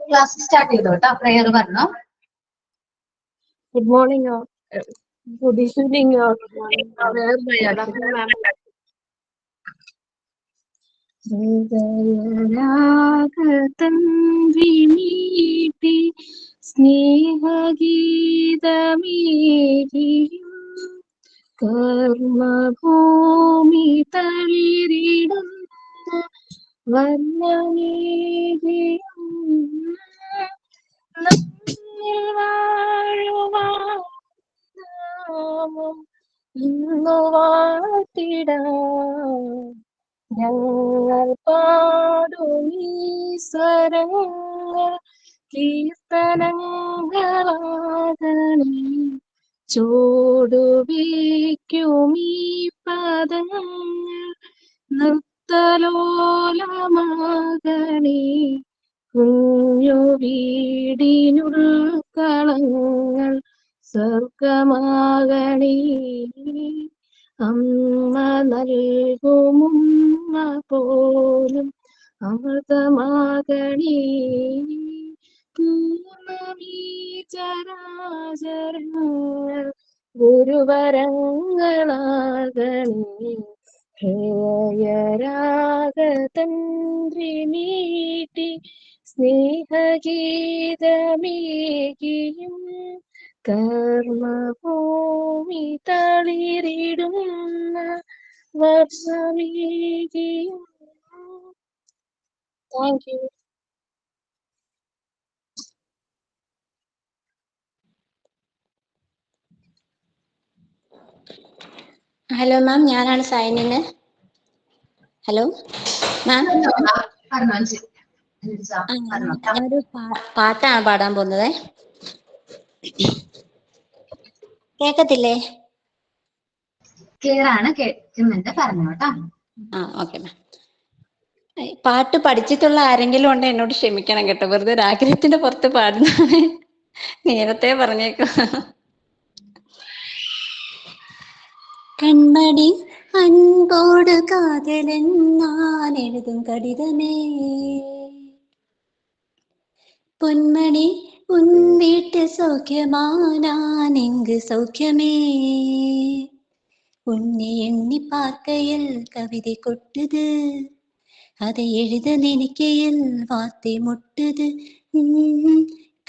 Class start ചെയ്തു കേട്ടോ. Prayer പറഞ്ഞു. Good morning or good evening or good morning. Prayer by Akshay ma'am. ഹൃദയരാഗതന്ത്രിമീട്ടി സ്നേഹഗീതമേകിയും കർമ്മഭൂമി തളിരിടുന്ന വർണ്ണമേകിയും നമ്മിൽ വാഴുവാൻ നാമം ഇന്നു വാഴ്ത്തിടാം. ഞങ്ങൾ പാടുമീ സ്വരങ്ങൾ കീർത്തനങ്ങളാകണേ. ചൂടുവയ്ക്കുമീ പദങ്ങൾ നൃത്തലോലമാകണേ. കുഞ്ഞു വീടിനുൾക്കളങ്ങൾ സ്വർഗമാകണേ. അമ്മ നൽകുമുമ്മ പോലും അമൃതമാകണേ. പൂർണ്ണമീ ചരാചരങ്ങൾ ഗുരുവരങ്ങളാകണേ. ഹൃദയരാഗതന്ത്രിമീട്ടി സ്നേഹഗീതമേകിയും കർമ്മഭൂമി തളിരിടുന്ന വർഷമേകിയും. Thank you. ഹലോ മാം, ഞാനാണ് സൈനിന്. ഹലോ മാം, ഞാനൊരു പാട്ടാണ് പാടാൻ പോകുന്നത്. കേക്കത്തില്ലേ? ക്ലിയർ ആണ്, കേൾക്കുന്നുണ്ട്, പറഞ്ഞോട്ടാ. Okay ma'am. പാട്ട് പഠിച്ചിട്ടുള്ള ആരെങ്കിലും ഉണ്ടോ എന്നോട് ക്ഷമിക്കണം കേട്ടോ, വെറുതെ ഒരു ആഗ്രഹത്തിന്റെ പുറത്ത് പാടുന്നതാണ്, നേരത്തെ പറഞ്ഞേക്കും. കൺമണി അൻപോട് കാതലെന്നാൻ എഴുതും കടിതമേ, പൊന്മണി ഉൻ വീട്ട് സൗഖ്യമാനാൻ എങ്ക് സൗഖ്യമേ, ഉன்னை எண்ணி பார்க்கையில் கவிதை கொட்டுது, அதை எழுத நினைக்கையில் வார்த்தை முட்டுது.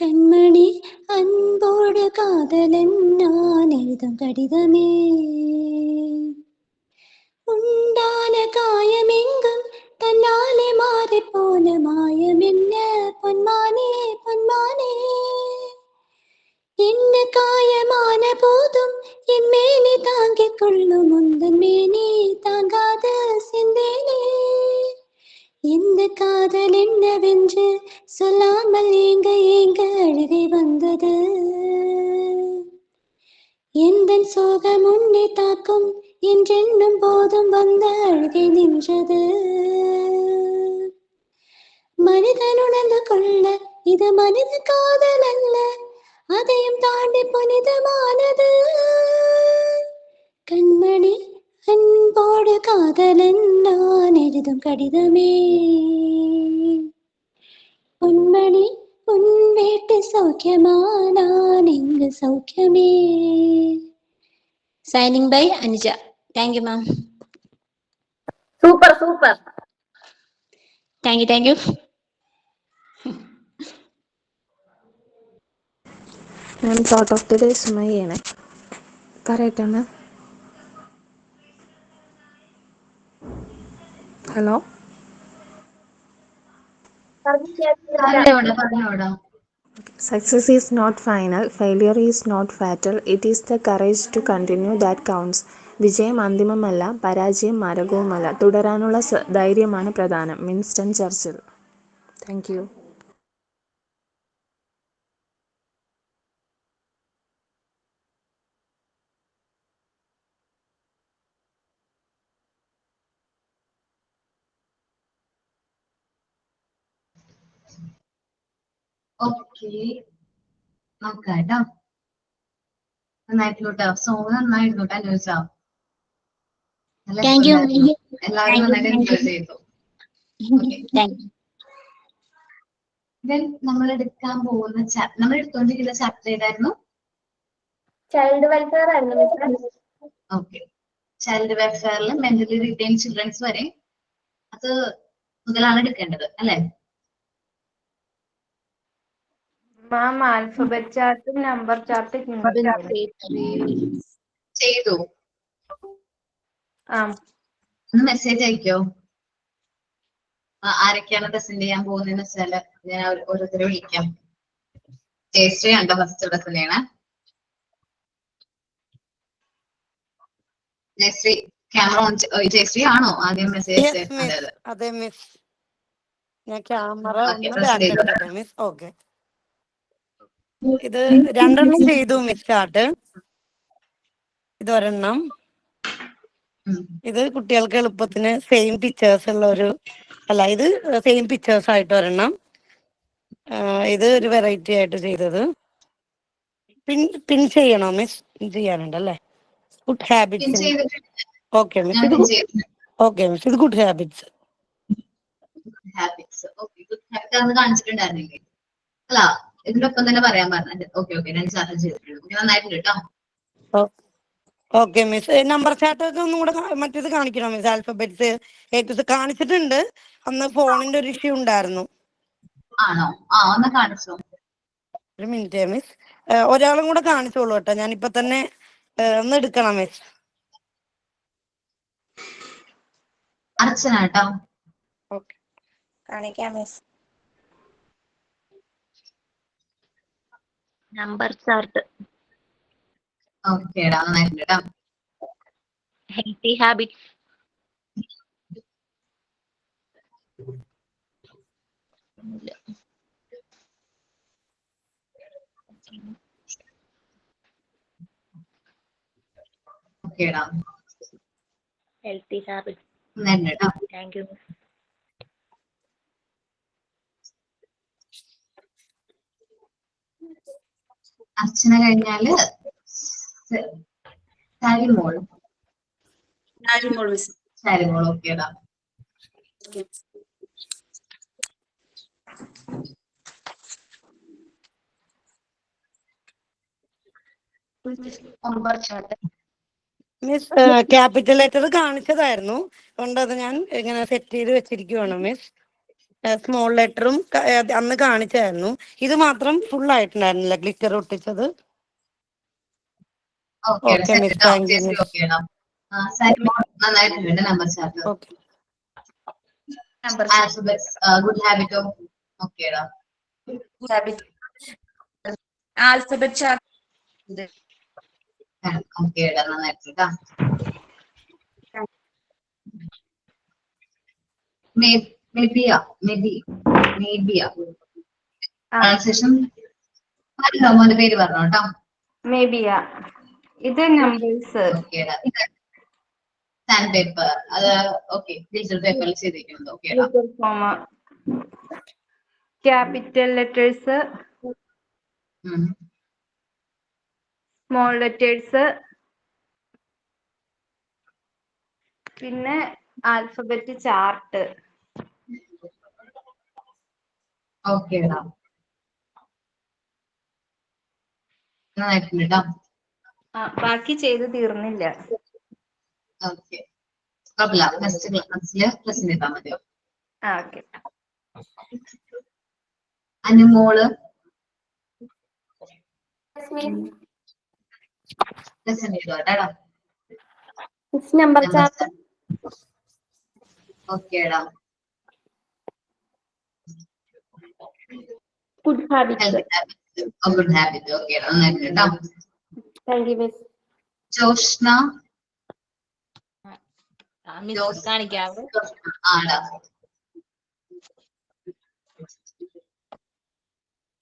கண்மணி அன்போடு காதலன் நான் எழுதும் கடிதமே, உண்டான காயமெங்கும் தன்னாலே மாறி போன மாயம் என்ன பொன்மானே பொன்மானே, என்ன காயமான போதும் என் மேனி தாங்கிக் கொள்ளும் உந்தன் மேனி தாங்காத செந்தேனே, இந்த காதல் என்னவென்று சொல்லாமல் ஏங்க ஏங்க அழுகை வந்தது, எந்தன் சோகம் உன்னை தாக்கும் என்றென்னும் போதும் வந்த அழுகை நின்றது. மனிதன் உணர்ந்து கொள்ள இது மனித காதல் அல்ல, அதையும் தாண்டி புனிதமானது. கண்மணி அன்போடு காதலன் நான் எழுதும் கடிதமே, பொன்மணி உன் வீட்டு சௌக்கியமா நான் இங்கு சௌக்கியமே. Signing by Anuja. Thank you ma'am. Super, super. Thank you, thank you. Ma'am thought of the day Sumayya ചെയ്യണേ. പറയട്ടെ മാം. ഹലോ, പറഞ്ഞോടാ. success is not final, failure is not fatal, it is the courage to continue that counts. വിജയം അന്തിമമല്ല, പരാജയം മാരകവുമല്ല, തുടരാനുള്ള ധൈര്യമാണ് പ്രധാനം. Winston Churchill. Thank you. Okay, നോക്കാം കേട്ടോ. നന്നായിരുന്നു കേട്ടോ, സോങ് നന്നായിരുന്നു കേട്ടോ അന്വേഷിച്ചോ. നല്ല താങ്ക് യു. രസമുണ്ടായിരുന്നു. എല്ലാവരും നന്നായിട്ട് എൻജോയ് ചെയ്തു. ദെൻ നമ്മൾ എടുക്കാൻ പോകുന്ന നമ്മൾ എടുത്തോണ്ടിരിക്കുന്ന ചാപ്റ്റർ ഏതായിരുന്നു? ചൈൽഡ് വെൽഫെയർ ആയിരുന്നു മിസ്. ഓക്കെ, ചൈൽഡ് വെൽഫെയറിൽ മെന്റലി റിട്ടേൺ ചിൽഡ്രൻസ് വരെ അത് മുതലാണ് എടുക്കേണ്ടത് അല്ലെ? മാം ആൽഫബറ്റ് ചാർട്ടും നമ്പർ ചാർട്ടും ചെയ്തു. ആ ഒന്ന് മെസ്സേജ് അയക്കോ, ആരൊക്കെയാണ് പ്രസന്റ് ചെയ്യാൻ പോകുന്നതെന്ന് വെച്ചാല് ഞാൻ ഓരോരുത്തരെ വിളിക്കാം. ജയശ്രീ ഉണ്ടോ ഫസ്റ്റ് പ്രസന്റ് ചെയ്യണേ? Jayashree camera on. ജയശ്രീ ആണോ ആദ്യം മെസ്സേജ്? അതെ മിസ്, ഞാൻ ക്യാമറ Okay, ഒന്ന് proceed ബാക്ക് ചെയ്തോ. എടുക്കട്ടെ മിസ്. ഓക്കെ, ഇത് രണ്ടെണ്ണം ചെയ്തു മിസ് ചാർട്ട്. ഇത് ഒരെണ്ണം, ഇത് കുട്ടികൾക്ക് എളുപ്പത്തിന് സെയിം പിക്ചേഴ്സ് ഉള്ള ഒരു, അല്ല ഇത് സെയിം പിക്ചേഴ്സ് ആയിട്ട് ഒരെണ്ണം. ഇത് ഒരു വെറൈറ്റി ആയിട്ട് ചെയ്തത്. പിൻ ചെയ്യണോ മിസ്? പിൻ ചെയ്യാനുണ്ടല്ലേ. Good habits. ഓക്കെ മിസ്, ഇത് ഓക്കെ മിസ്, ഇത് ഗുഡ് ഹാബിറ്റ്സ്. കാണിച്ചിട്ടുണ്ടായിരുന്നില്ലേ? അല്ല, ഇതിനൊപ്പം തന്നെ പറയാൻ പറഞ്ഞത്. ഓക്കെ ഓക്കെ, ഞാൻ ചാർട്ട് ചെയ്തിട്ടുണ്ട്. നന്നായിട്ടുണ്ട് കേട്ടോ. ഓക്കെ മിസ്, നമ്പർ ചാർട്ടൊക്കെ ഒന്നും കൂടെ മറ്റേത് കാണിക്കണം മിസ്. ആൽഫബറ്റ്സ് ഏറ്റവും കാണിച്ചിട്ടുണ്ട്. അന്ന് ഫോണിന്റെ ഒരു ഇഷ്യൂ ഉണ്ടായിരുന്നു. ആണോ? ഒന്ന് കാണിച്ചോ. ഒരു മിനിറ്റ് മിസ്, ഒരാളും കൂടെ കാണിച്ചോളൂ കേട്ടോ. ഞാനിപ്പോ തന്നെ ഒന്ന് എടുക്കണം മിസ്. അർച്ചന കേട്ടോ. ഓക്കെ, കാണിക്കാം മിസ്. Number chart. ഓക്കേടാ, നന്നായിട്ടുണ്ട് കേട്ടോ. Healthy habits. ഓക്കേടാ, ഹെൽത്തി ഹാബിറ്റ്സ്. നന്നായിട്ടുണ്ട് കേട്ടോ. Thank you miss. അർച്ചന കഴിഞ്ഞാല് ശാരിമോൾ. ശാരിമോൾ ഓക്കേടാ. മിസ് ക്യാപിറ്റൽ ലെറ്റർ കാണിച്ചതായിരുന്നു, അതുകൊണ്ട് അത് ഞാൻ ഇങ്ങനെ സെറ്റ് ചെയ്ത് വെച്ചിരിക്കുവാണ് മിസ്. സ്മോൾ ലെറ്ററും അന്ന് കാണിച്ചായിരുന്നു. ഇത് മാത്രം ഫുൾ ആയിട്ടുണ്ടായിരുന്നില്ല ഗ്ലിറ്റർ ഒട്ടിച്ചത്. Okay miss, thank you miss. നന്നായിട്ടുണ്ട് നമ്പർ ചാർട്ട്. ഓക്കെ, ഗുഡ് ഹാബിറ്റോ? ഓക്കേടാ. Alphabet chart. ഓക്കേടാ, നന്നായിട്ടുണ്ട്. മോന്റെ പേര് പറഞ്ഞോ കേട്ടോ. മേബിയ. ഇത് നമ്പേഴ്സ്. സാൻഡ് പേപ്പർ, അത് ഓക്കെ, ഡിജിറ്റൽ പേപ്പറിൽ ചെയ്തിരിക്കുന്നത്. ഓക്കേടാ. ക്യാപിറ്റൽ ലെറ്റേഴ്സ്, സ്മോൾ ലെറ്റേഴ്സ്, പിന്നെ ആൽഫബറ്റ് ചാർട്ട്. ഓക്കേടാ, നന്നായിട്ടുണ്ട് കേട്ടോ. ബാക്കി ചെയ്ത് തീർന്നില്ല. ഓക്കെ, കുഴപ്പമില്ല. നെക്സ്റ്റ് ക്ലാസ്സിൽ പ്രസന്റ് ചെയ്താൽ മതിയോ? ഓക്കെ. അനുമോള് പ്രസന്റ് ചെയ്തോ കേട്ടോ. Number chart. ഓക്കേടാ. Good habits. Good habit. ഓക്കേടാ, നന്നായിട്ടുണ്ട് കേട്ടോ. Thank you miss. ജോഷ്ന. കാണിക്കാവോ? ആടാ.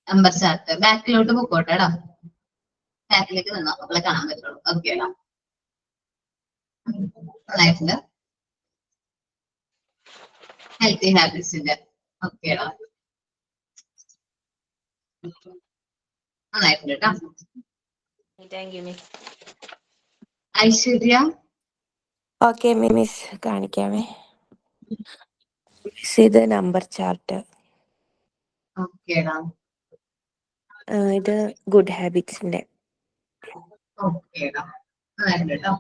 നമ്പർ ചാർട്ട് ബാക്കിലോട്ട് പൊക്കോട്ടെടാ. ബാക്കിലേക്ക് നിന്നോ, നമ്മളെ കാണാൻ പറ്റുള്ളൂ. ഓക്കേടാ, നന്നായിട്ടുണ്ട്. ഹെൽത്തി ഹാബിറ്റ്സിന്റെ. ഓക്കേടാ. നന്നായിട്ടുണ്ട് കേട്ടോ. Thank you miss. Aishwarya. Okay miss കാണിക്കാമേ. മിസ് ഇത് നമ്പർ ചാർട്ട്. ഓക്കേടാ. ഇത് ഗുഡ് ഹാബിറ്റ്സിന്റെ. ഓക്കേടാ നന്നായിട്ടുണ്ട് കേട്ടോ.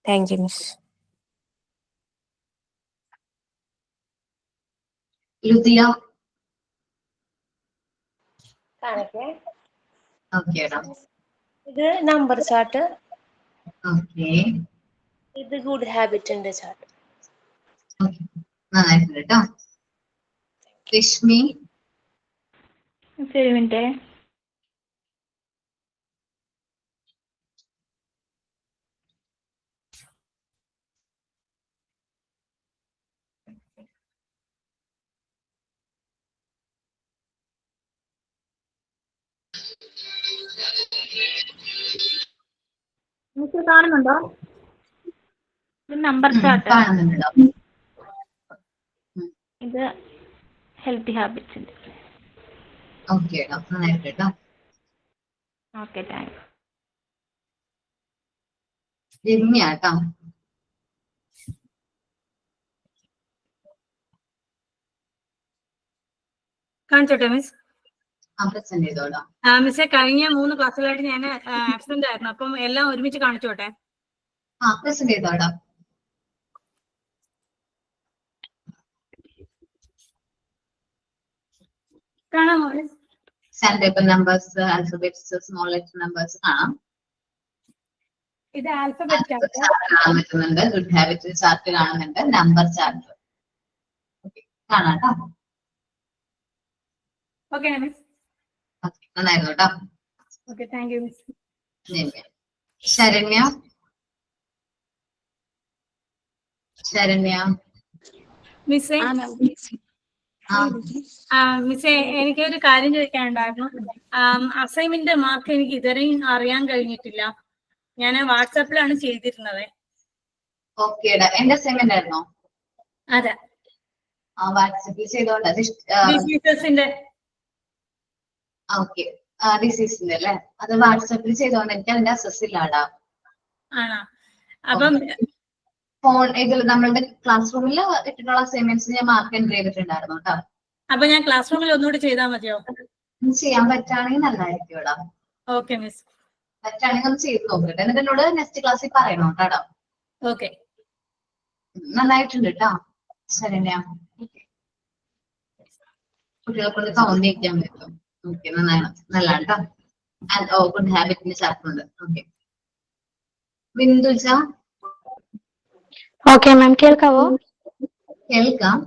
Thank you miss. ലുദിയ. കാണിക്കേ. ഓക്കേടാ. ഇത് നമ്പർ ചാർട്ട്. ഓക്കെ. ഇത് ഗുഡ് ഹാബിറ്റിന്റെ ചാർട്ട്. നന്നായിട്ടുണ്ട് കേട്ടോ. രശ്മി. ഒരു മിനിറ്റ്. കാണുന്നുണ്ടോ? ഇത് നമ്പർ ചാർട്ട്. കാണുന്നുണ്ടോ? ഇത് ഹെൽത്തി ഹാബിറ്റ്സിന്റെ. ഓക്കേടാ നന്നായിട്ടുണ്ട് കേട്ടോ. Okay thanks. രമ്യ കേട്ടോ. കാണിച്ചോട്ടെ മിസ്? പ്രസന്റ് ചെയ്തോടാ. മിസ്സെ കഴിഞ്ഞ 3 ക്ലാസ്സുകളായിട്ട് ഞാൻ ആബ്സെന്റ് ആയിരുന്നു. അപ്പം എല്ലാം ഒരുമിച്ച് കാണിച്ചോട്ടെ? പ്രസന്റ് ചെയ്തോടാ. കാണാമോ? Sand paper numbers, alphabets, small letter numbers കാണാം. ഇത് ആൽഫബറ്റ് ചാർട്ട് കാണാൻ പറ്റുന്നുണ്ട്. ഗുഡ് ഹാബിറ്റ് ചാർട്ട് കാണുന്നുണ്ട്. നമ്പർ ചാർട്ട് കാണാം കേട്ടോ. Okay miss. നന്നായിരുന്നു കേട്ടോ. Okay thank you miss. Saranya. Saranya. മിസ്സേ മിസ്സേ എനിക്കൊരു കാര്യം ചോദിക്കാനുണ്ടായിരുന്നു. അസൈൻമെന്റ് മാർക്ക് എനിക്ക് ഇതുവരെയും അറിയാൻ കഴിഞ്ഞിട്ടില്ല. ഞാൻ വാട്സാപ്പിലാണ് ചെയ്തിരുന്നത്. ഓക്കേടാ. എന്റെ അസൈൻമെന്റ് ആയിരുന്നോ? അതെ. വാട്സാപ്പിൽ ചെയ്തോണ്ട് ഡിസീസസിന്റെ. ഓക്കെ. ഡിസീസിന്റെ അല്ലേ? അത് വാട്സാപ്പിൽ ചെയ്തോണ്ട് എനിക്ക് അതിന്റെ അസസ് ഇല്ലാടാ. ആണോ? അപ്പം ഫോൺ ഇതിൽ നമ്മളുടെ ക്ലാസ് റൂമിൽ ഇട്ടിട്ടുള്ള അസൈൻമെന്റ്സ് ഞാൻ മാർക്ക് എൻട്രി ചെയ്തിട്ടുണ്ടായിരുന്നു കേട്ടോ. അപ്പൊ ഞാൻ ക്ലാസ് റൂമിൽ ഒന്നുകൂടി ചെയ്താൽ മതിയോ? ചെയ്യാൻ പറ്റുകയാണെങ്കിൽ നല്ലതായിരിക്കും ഇവിടെ. Okay miss. പറ്റുകയാണെങ്കിൽ ഒന്ന് ചെയ്ത് നോക്കട്ടെ. എന്നിട്ട് എന്നോട് നെക്സ്റ്റ് ക്ലാസ്സിൽ പറയണം കേട്ടോ. ഓക്കെ. നന്നായിട്ടുണ്ട് കേട്ടോ ശരണ്യ. കുട്ടികൾക്കൊണ്ട് കൗണ്ട് ചെയ്യാൻ പറ്റും. ഓക്കെ നന്നാണ്. നല്ലതാണ് കേട്ടോ. ഗുഡ് ഹാബിറ്റിന്റെ ചാപ്റ്റർ ഉണ്ട്. ഓക്കെ. ബിന്ദുജ. ഓക്കെ മാം കേൾക്കാവോ? കേൾക്കാം.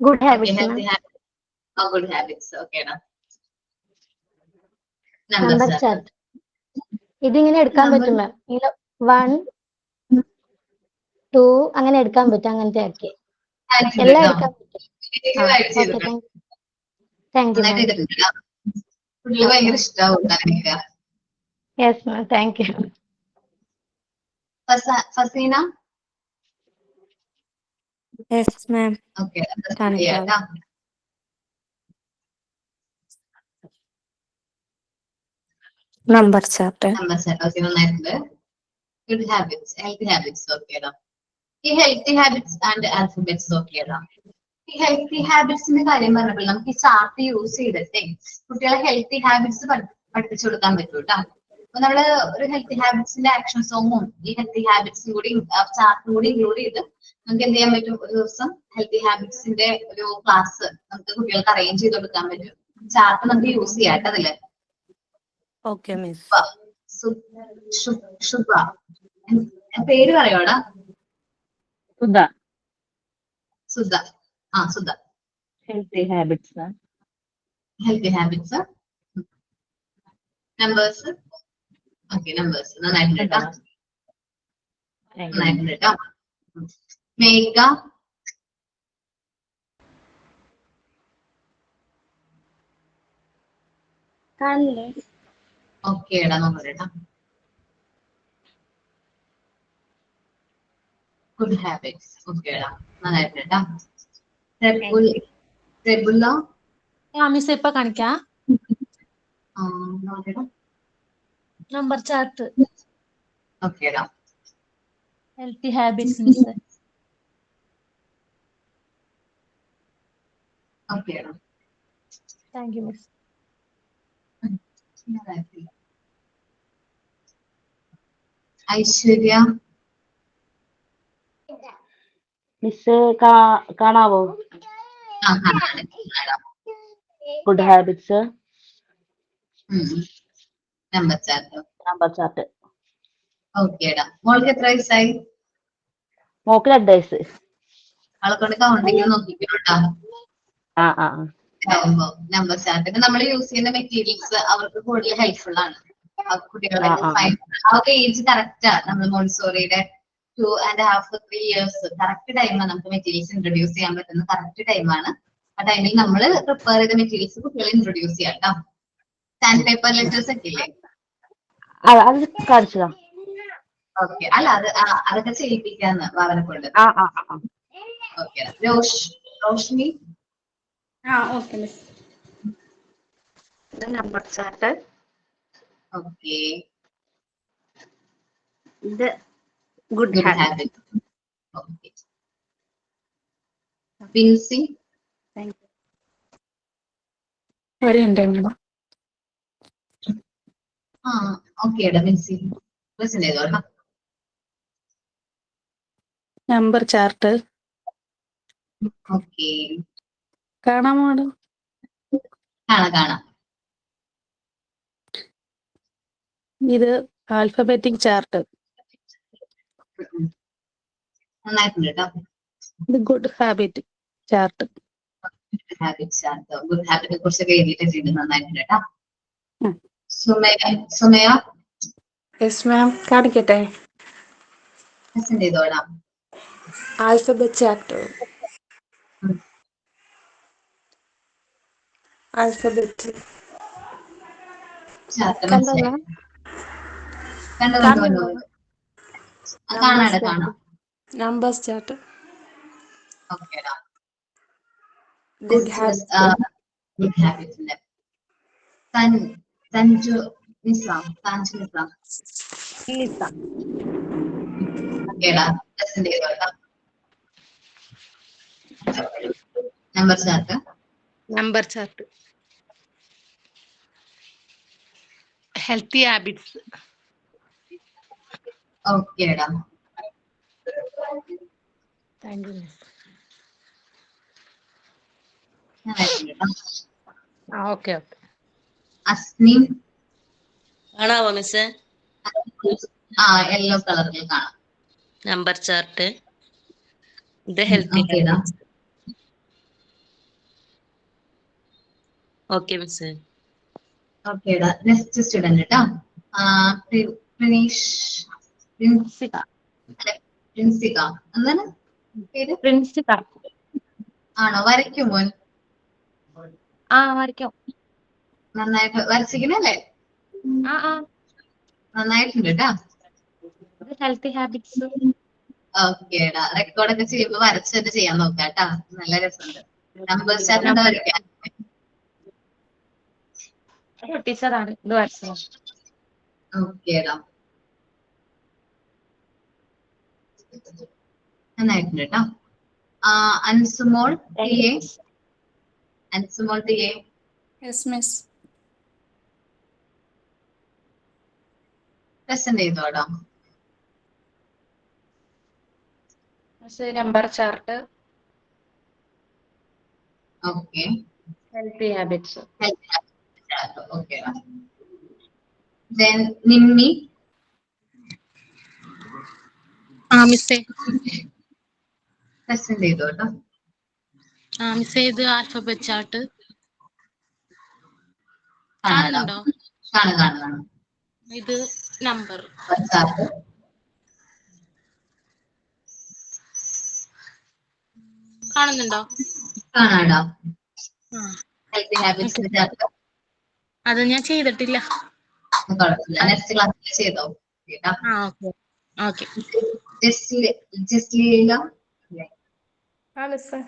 Good habits. Good habits. ഓക്കേടാ. നമ്പർ ചാർട്ട് ഇതിങ്ങനെ എടുക്കാൻ പറ്റും മാം. 1 2 അങ്ങനെ എടുക്കാൻ പറ്റും. അങ്ങനത്തെ ആക്കി എല്ലാം എടുക്കാൻ പറ്റും. Thank you ma'am. കുട്ടികൾ ഭയങ്കര ഇഷ്ടമാവും. Yes ma'am thank you. Faseena. Yes ma'am. Okay. Number chart. Number chart. Okay നന്നായിട്ടുണ്ട്. Good habits, healthy habits. ഓക്കേടാ. ഈ ഹെൽത്തി ഹാബിറ്റ്സ് ആൻഡ് ആൽഫബറ്റ്സ്. ഓക്കേടാ. ഈ ഹെൽത്തി ഹാബിറ്റ്സിന്റെ കാര്യം പറഞ്ഞപ്പോൾ നമുക്ക് ഈ ചാർട്ട് യൂസ് ചെയ്തിട്ടേ കുട്ടികളെ ഹെൽത്തി ഹാബിറ്റ്സ് പഠിപ്പിച്ചു കൊടുക്കാൻ പറ്റും കേട്ടോ. അപ്പൊ നമ്മള് ഒരു ഹെൽത്തി ഹാബിറ്റ്സിന്റെ ആക്ഷൻ സോങ്ങും ഈ ഹെൽത്തി ഹാബിറ്റ്സും കൂടി ചാർട്ടും കൂടി ഇൻക്ലൂഡ് ചെയ്ത് നമുക്ക് എന്ത് ചെയ്യാൻ പറ്റും? ഒരു ദിവസം ഹെൽത്തി ഹാബിറ്റ്സിന്റെ ഒരു ക്ലാസ് നമുക്ക് കുട്ടികൾക്ക് അറേഞ്ച് ചെയ്ത് കൊടുക്കാൻ പറ്റും. ചാർട്ട് നമുക്ക് യൂസ് ചെയ്യാം കേട്ടോ അതില്. Okay miss. ശുഭ. പേര് പറയോടാ? Sudha. Sudha. Sudha. Healthy habits. Healthy habits. Numbers. Okay numbers. നന്നായിട്ടുണ്ട് കേട്ടോ. നന്നായിട്ടുണ്ട് കേട്ടോ. മേഘ. കാണുന്നില്ലേ? ഓക്കെ എടാ നോക്കട്ടെ. Good habits. ഓക്കേടാ, നന്നായിട്ട് കേട്ടാ. റെബുല മിസ് ഇപ്പൊ കാണിക്കാം. നോക്കടാ. Number chart. ഓക്കേടാ. Healthy habits miss. ഓക്കേടാ. Thank you miss. Aishwarya miss കാണാവോ? Good habits number chart. Number chart. ഓക്കേടാ. മോൾക്ക് എത്ര വയസ്സായി? മോക്ക് 2 വയസ്സ്. അവളെ കൊണ്ട് കൗണ്ടിങ് നോക്കിക്കോട്ടാ. നമ്പർ ചാർട്ട് നമ്മൾ യൂസ് ചെയ്യുന്ന മെറ്റീരിയൽസ് അവർക്ക് കൂടുതൽ ഹെൽപ്ഫുൾ ആണ്. കുട്ടികളെ അവർക്ക് ഏജ് കറക്റ്റാ. നമ്മൾ മോണ്ടിസോറിയുടെ 2.5 to 3 years കറക്റ്റ് ടൈമാണ് നമുക്ക് മെറ്റീരിയൽസ് ഇൻട്രൊഡ്യൂസ് ചെയ്യാൻ പറ്റുന്ന കറക്റ്റ് ടൈമാണ്. ആ ടൈമിൽ നമ്മൾ പ്രിപ്പയർ ചെയ്ത മെറ്റീരിയൽസ് കുട്ടികളെ ഇൻട്രൊഡ്യൂസ് ചെയ്യാം കേട്ടോ. സാൻഡ് പേപ്പർ ലെറ്റേഴ്സ് ഒക്കെ ഇല്ലേ? അത് കാണിച്ചതാ. ഓക്കെ. അല്ല അതൊക്കെ ചെയ്യിപ്പിക്കാന്ന് അവരെ കൊണ്ട്. ഓക്കെ. റോഷ്നി. Okay miss. ഇത് നമ്പർ ചാർട്ട്. ഓക്കെ. ഇത് ഗുഡ് ഹാബിറ്റ്. ഓക്കെ. വിൻസി. ഓക്കേടാ വിൻസി. പ്രസന്റ് ചെയ്തോട്ടോ. Number chart. ഓക്കെ. കാണാമോ മാഡം? കാണാം. ഇത് ആൽഫബറ്റിക് ചാർട്ട്. നന്നായിട്ടുണ്ട് കേട്ടോ. ഇത് good habit chart. Habit chart. Good ഹാബിറ്റിനെ കുറിച്ചൊക്കെ എഴുതിയിട്ടുണ്ട്. നന്നായിട്ടുണ്ട് കേട്ടോ. സുമയ. Yes ma'am. കാണിക്കട്ടെ? പ്രസന്റ് ചെയ്തോളാം. Alphabet chart. ആൽഫബറ്റ് ചാർട്ട് കണ്ടോ? കാണാം. Numbers chart. ഓക്കേടാ. Good habit. ഗുഡ് ഹാബിറ്റ്സിന്റെ തഞ്ചു നിസ. ഓക്കേടാ. പ്രസന്റ് ചെയ്തോളാം. Number chart. Number chart. Healthy habits. ഓക്കേടാ. Thank you miss. Okay. Asni. കാണാവോ മിസ്? യെല്ലോ കളറിൽ കാണാം. Number chart. ഇത് ഹെൽത്തി ഹാബിറ്റ്സ്. Okay miss. ഓക്കേടാ. നെക്സ്റ്റ് സ്റ്റുഡന്റ് കേട്ടോ. പ്രിൻസിക. എന്താണ് പേര്? പ്രിൻസിക. ആണോ? വരയ്ക്കും മോൻ? വരയ്ക്കും. നന്നായിട്ട് വരച്ചിരിക്കണല്ലേ? നന്നായിട്ടുണ്ട് കേട്ടോ. Healthy habits. ഓക്കേടാ. റെക്കോർഡൊക്കെ ചെയ്യുമ്പോ വരച്ചിട്ട് ചെയ്യാൻ നോക്കാം കേട്ടോ. നല്ല രസമുണ്ട്. നമ്പർ ചാർട്ട് വരയ്ക്കാൻ. ടീച്ചറാണ് ഇത് വരച്ചത്. ഓക്കേടാ. നന്നായിട്ടുണ്ട് കേട്ടോ. അൻസുമോൾ ടിയെ. Yes miss. പ്രസന്റ് ചെയ്തോടാ. Number chart. Okay. Healthy habits. ഓക്കേടാ. Then നിമ്മി. മിസ്സേ. പ്രസന്റ് ചെയ്തോട്ടോ. മിസ്സേ ഇത് ആൽഫബറ്റ് ചാർട്ട്. കാണുന്നുണ്ടോ? കാണും. ഇത് നമ്പർ ചാർട്ട്. കാണുന്നുണ്ടോ? കാണാടോ. ഹെൽത്തി ഹാബിറ്റ്സിന്റെ ചാർട്ട്. അത് ഞാൻ ചെയ്തിട്ടില്ല. കുഴപ്പമില്ല. നെക്സ്റ്റ് ക്ലാസ്സിൽ ചെയ്തോ. ഓക്കെ. ഓക്കെ. ജസ്ലീല ആ മിസ്.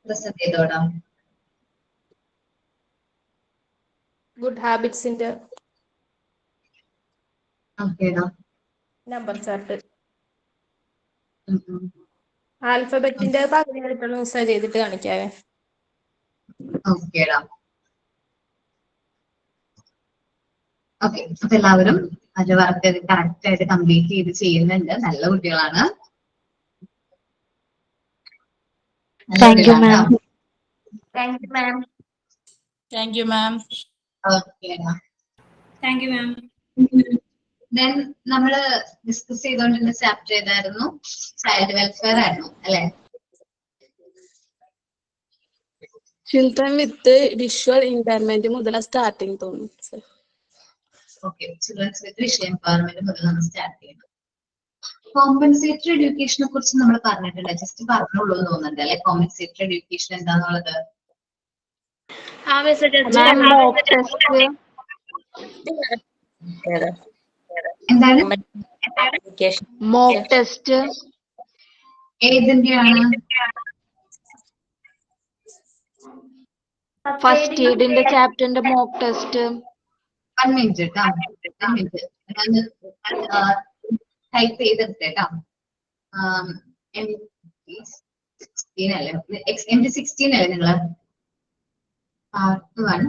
പ്രസന്റ് ചെയ്തോടാം. ഗുഡ് ഹാബിറ്റ്സിന്റെ ഓക്കേടാ. Number chart. ആൽഫബറ്റിന്റെ പകുതിയായിട്ടുള്ള മിസ് ചെയ്തിട്ട് കാണിക്കാവേ. ഓക്കേടാ. ഓക്കെ, അപ്പൊ എല്ലാവരും അത് വർക്ക് കറക്റ്റ് ആയിട്ട് കംപ്ലീറ്റ് ചെയ്ത് ചെയ്യുന്നുണ്ട്. നല്ല കുട്ടികളാണ്. Thank you, ma'am. Thank you, ma'am. Thank you ma'am. ഓക്കേടാ. Thank you ma'am. ദെൻ നമ്മള് ഡിസ്കസ് ചെയ്തോണ്ടിരുന്ന ചാപ്റ്റർ ഏതായിരുന്നു? ചൈൽഡ് വെൽഫെയർ ആയിരുന്നു അല്ലെ? ചിൽഡ്രൻ വിത്ത് വിഷ്വൽ ഇമ്പയർമെന്റ് മുതൽ സ്റ്റാർട്ടിങ് തോന്നുന്നു. Okay, children's with visual empowerment മുതൽ നമ്മൾ സ്റ്റാർട്ട് ചെയ്യുന്നു. കോമ്പൻസേറ്ററി എഡ്യൂക്കേഷനെ കുറിച്ച് നമ്മൾ പറഞ്ഞിട്ടുണ്ട്, ജസ്റ്റ് പറഞ്ഞുള്ളൂ എന്ന് തോന്നുന്നുണ്ട് അല്ലെ? കോമ്പൻസേറ്ററി എഡ്യൂക്കേഷൻ എന്താന്നുള്ളത് എന്താണ്? മോക്ക് ടെസ്റ്റ് ഏതിന്റെയാണ്? ഫസ്റ്റ് എയ്ഡിന്റെ ചാപ്റ്ററിന്റെ മോക്ക് ടെസ്റ്റ്. 1 മിനിറ്റ് കേട്ടോ, 1 മിനിറ്റ് ഞാൻ ടൈപ്പ് ചെയ്തെടുത്തേട്ടോ. MT16 അല്ലേ? MT16 അല്ലേ നിങ്ങള്? പാർട്ട് 1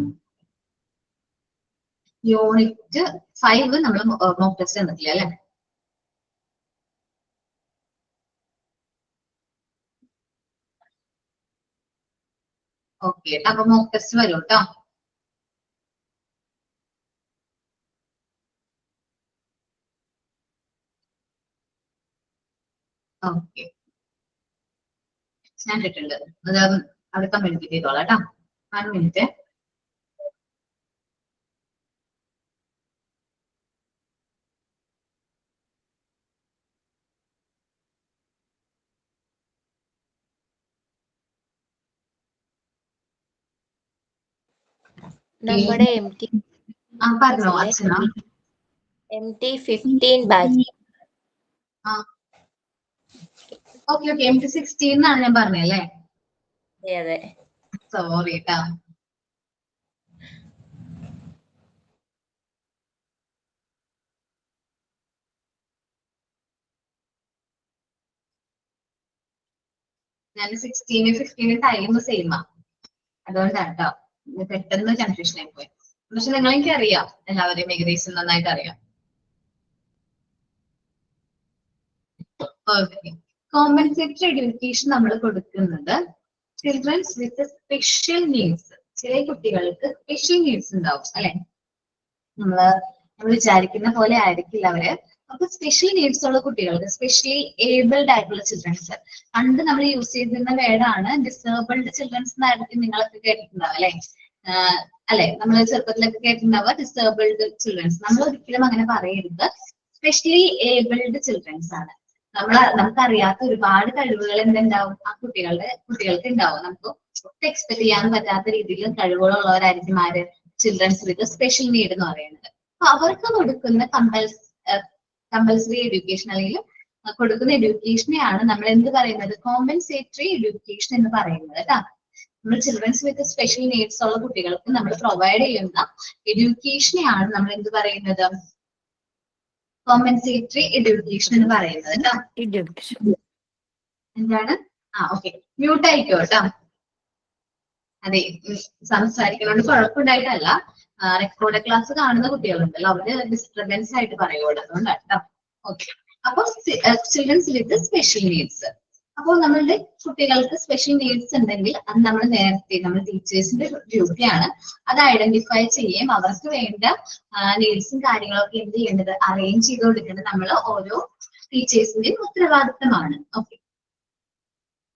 യൂണിറ്റ് 5 നമ്മൾ മോക്ക് ടെസ്റ്റ് തന്നിട്ടില്ല അല്ലെ? ഓക്കെ, അപ്പൊ മോക്ക് ടെസ്റ്റ് വരും കേട്ടോ. ഓക്കെ, ഞാൻ ഇട്ടിട്ടുണ്ട്. അത് അവിടെ കമ്മ്യൂണിക്കേറ്റ് ചെയ്തോളാം കേട്ടോ. 1 മിനിറ്റ്. നമ്മുടെ പറഞ്ഞോ അച്ഛന. MT15 batch. Okay okay, MT16 എന്നാണ് ഞാൻ പറഞ്ഞല്ലേ? അതെ. സോറി കേട്ടാ. ഞാൻ 16 15 ടൈം സെയിമാ, അതുകൊണ്ടാണ് കേട്ടോ. പെട്ടെന്ന് കൺഫ്യൂഷൻ ആയി പോയി. പക്ഷെ നിങ്ങൾ എനിക്ക് അറിയാം, എല്ലാവരെയും ഏകദേശം നന്നായിട്ട് അറിയാം. ഓക്കെ, കോമ്പൻസേറ്ററി എഡ്യൂക്കേഷൻ നമ്മൾ കൊടുക്കുന്നത് ചിൽഡ്രൻസ് വിത്ത് സ്പെഷ്യൽ നീഡ്സ്. ചില കുട്ടികൾക്ക് സ്പെഷ്യൽ നീഡ്സ് ഉണ്ടാവും അല്ലെ? നമ്മൾ വിചാരിക്കുന്ന പോലെ ആയിരിക്കില്ല അവര്. അപ്പൊ സ്പെഷ്യൽ നീഡ്സ് ഉള്ള കുട്ടികൾക്ക്, സ്പെഷ്യലി ഏബിൾഡ് ആയിട്ടുള്ള ചിൽഡ്രൻസ്, പണ്ട് നമ്മൾ യൂസ് ചെയ്തിരുന്ന വേർഡാണ് ഡിസേബിൾഡ് ചിൽഡ്രൻസ് എന്നായിരിക്കും നിങ്ങളൊക്കെ കേട്ടിട്ടുണ്ടാവും അല്ലെ? അല്ലെ, നമ്മൾ ചെറുപ്പത്തിലൊക്കെ കേട്ടിട്ടുണ്ടാവുക ഡിസേബിൾഡ് ചിൽഡ്രൻസ്. നമ്മൾ ഒരിക്കലും അങ്ങനെ പറയരുത്. സ്പെഷ്യലി ഏബിൾഡ് ചിൽഡ്രൻസ് ആണ്. നമുക്കറിയാത്ത ഒരുപാട് കഴിവുകൾ എന്തുണ്ടാവും ആ കുട്ടികൾക്ക് ഉണ്ടാവും. നമുക്ക് എക്സ്പെക്ട് ചെയ്യാൻ പറ്റാത്ത രീതിയിൽ കഴിവുകളുള്ളവരായിരിക്കും ആര്? ചിൽഡ്രൻസ് വിത്ത് സ്പെഷ്യൽ നീഡ് എന്ന് പറയുന്നത്. അപ്പൊ അവർക്ക് കൊടുക്കുന്ന കമ്പൽസറി എഡ്യൂക്കേഷൻ അല്ലെങ്കിൽ കൊടുക്കുന്ന എഡ്യൂക്കേഷനെയാണ് നമ്മൾ എന്ത് പറയുന്നത്? കോമ്പൻസേറ്ററി എഡ്യൂക്കേഷൻ എന്ന് പറയുന്നത് കേട്ടോ. നമ്മൾ ചിൽഡ്രൻസ് വിത്ത് സ്പെഷ്യൽ നീഡ്സ് ഉള്ള കുട്ടികൾക്ക് നമ്മൾ പ്രൊവൈഡ് ചെയ്യുന്ന എഡ്യൂക്കേഷനെയാണ് നമ്മൾ എന്ത് പറയുന്നത്? കോമ്പൻസേറ്ററി എഡ്യൂക്കേഷൻ എന്ന് പറയുന്നത് കേട്ടോ. എന്താണ്? ഓക്കെ, മ്യൂട്ട് ആയിക്കോ കേട്ടോ. അതെ, സംസാരിക്കുന്നതുകൊണ്ട് കുഴപ്പമുണ്ടായിട്ടല്ല. റെക്കോർഡ് ക്ലാസ് കാണുന്ന കുട്ടികളുണ്ടല്ലോ, അവര് ഡിസ്റ്റർബൻസ് ആയിട്ട് പറയുള്ളൂ, അതുകൊണ്ടാണ് കേട്ടോ. ഓക്കെ, അപ്പൊ ചിൽഡ്രൻസ് വിത്ത് സ്പെഷ്യൽ നീഡ്സ്. അപ്പോൾ നമ്മളുടെ കുട്ടികൾക്ക് സ്പെഷ്യൽ നീഡ്സ് ഉണ്ടെങ്കിൽ അത് നമ്മൾ ടീച്ചേഴ്സിന്റെ ഡ്യൂട്ടിയാണ് അത് ഐഡന്റിഫൈ ചെയ്യുകയും അവർക്ക് വേണ്ട നീഡ്സും കാര്യങ്ങളൊക്കെ എന്ത് ചെയ്യേണ്ടത്? അറേഞ്ച് ചെയ്ത് കൊടുക്കേണ്ടത് നമ്മൾ ഓരോ ടീച്ചേഴ്സിന്റെയും ഉത്തരവാദിത്തമാണ്. ഓക്കെ,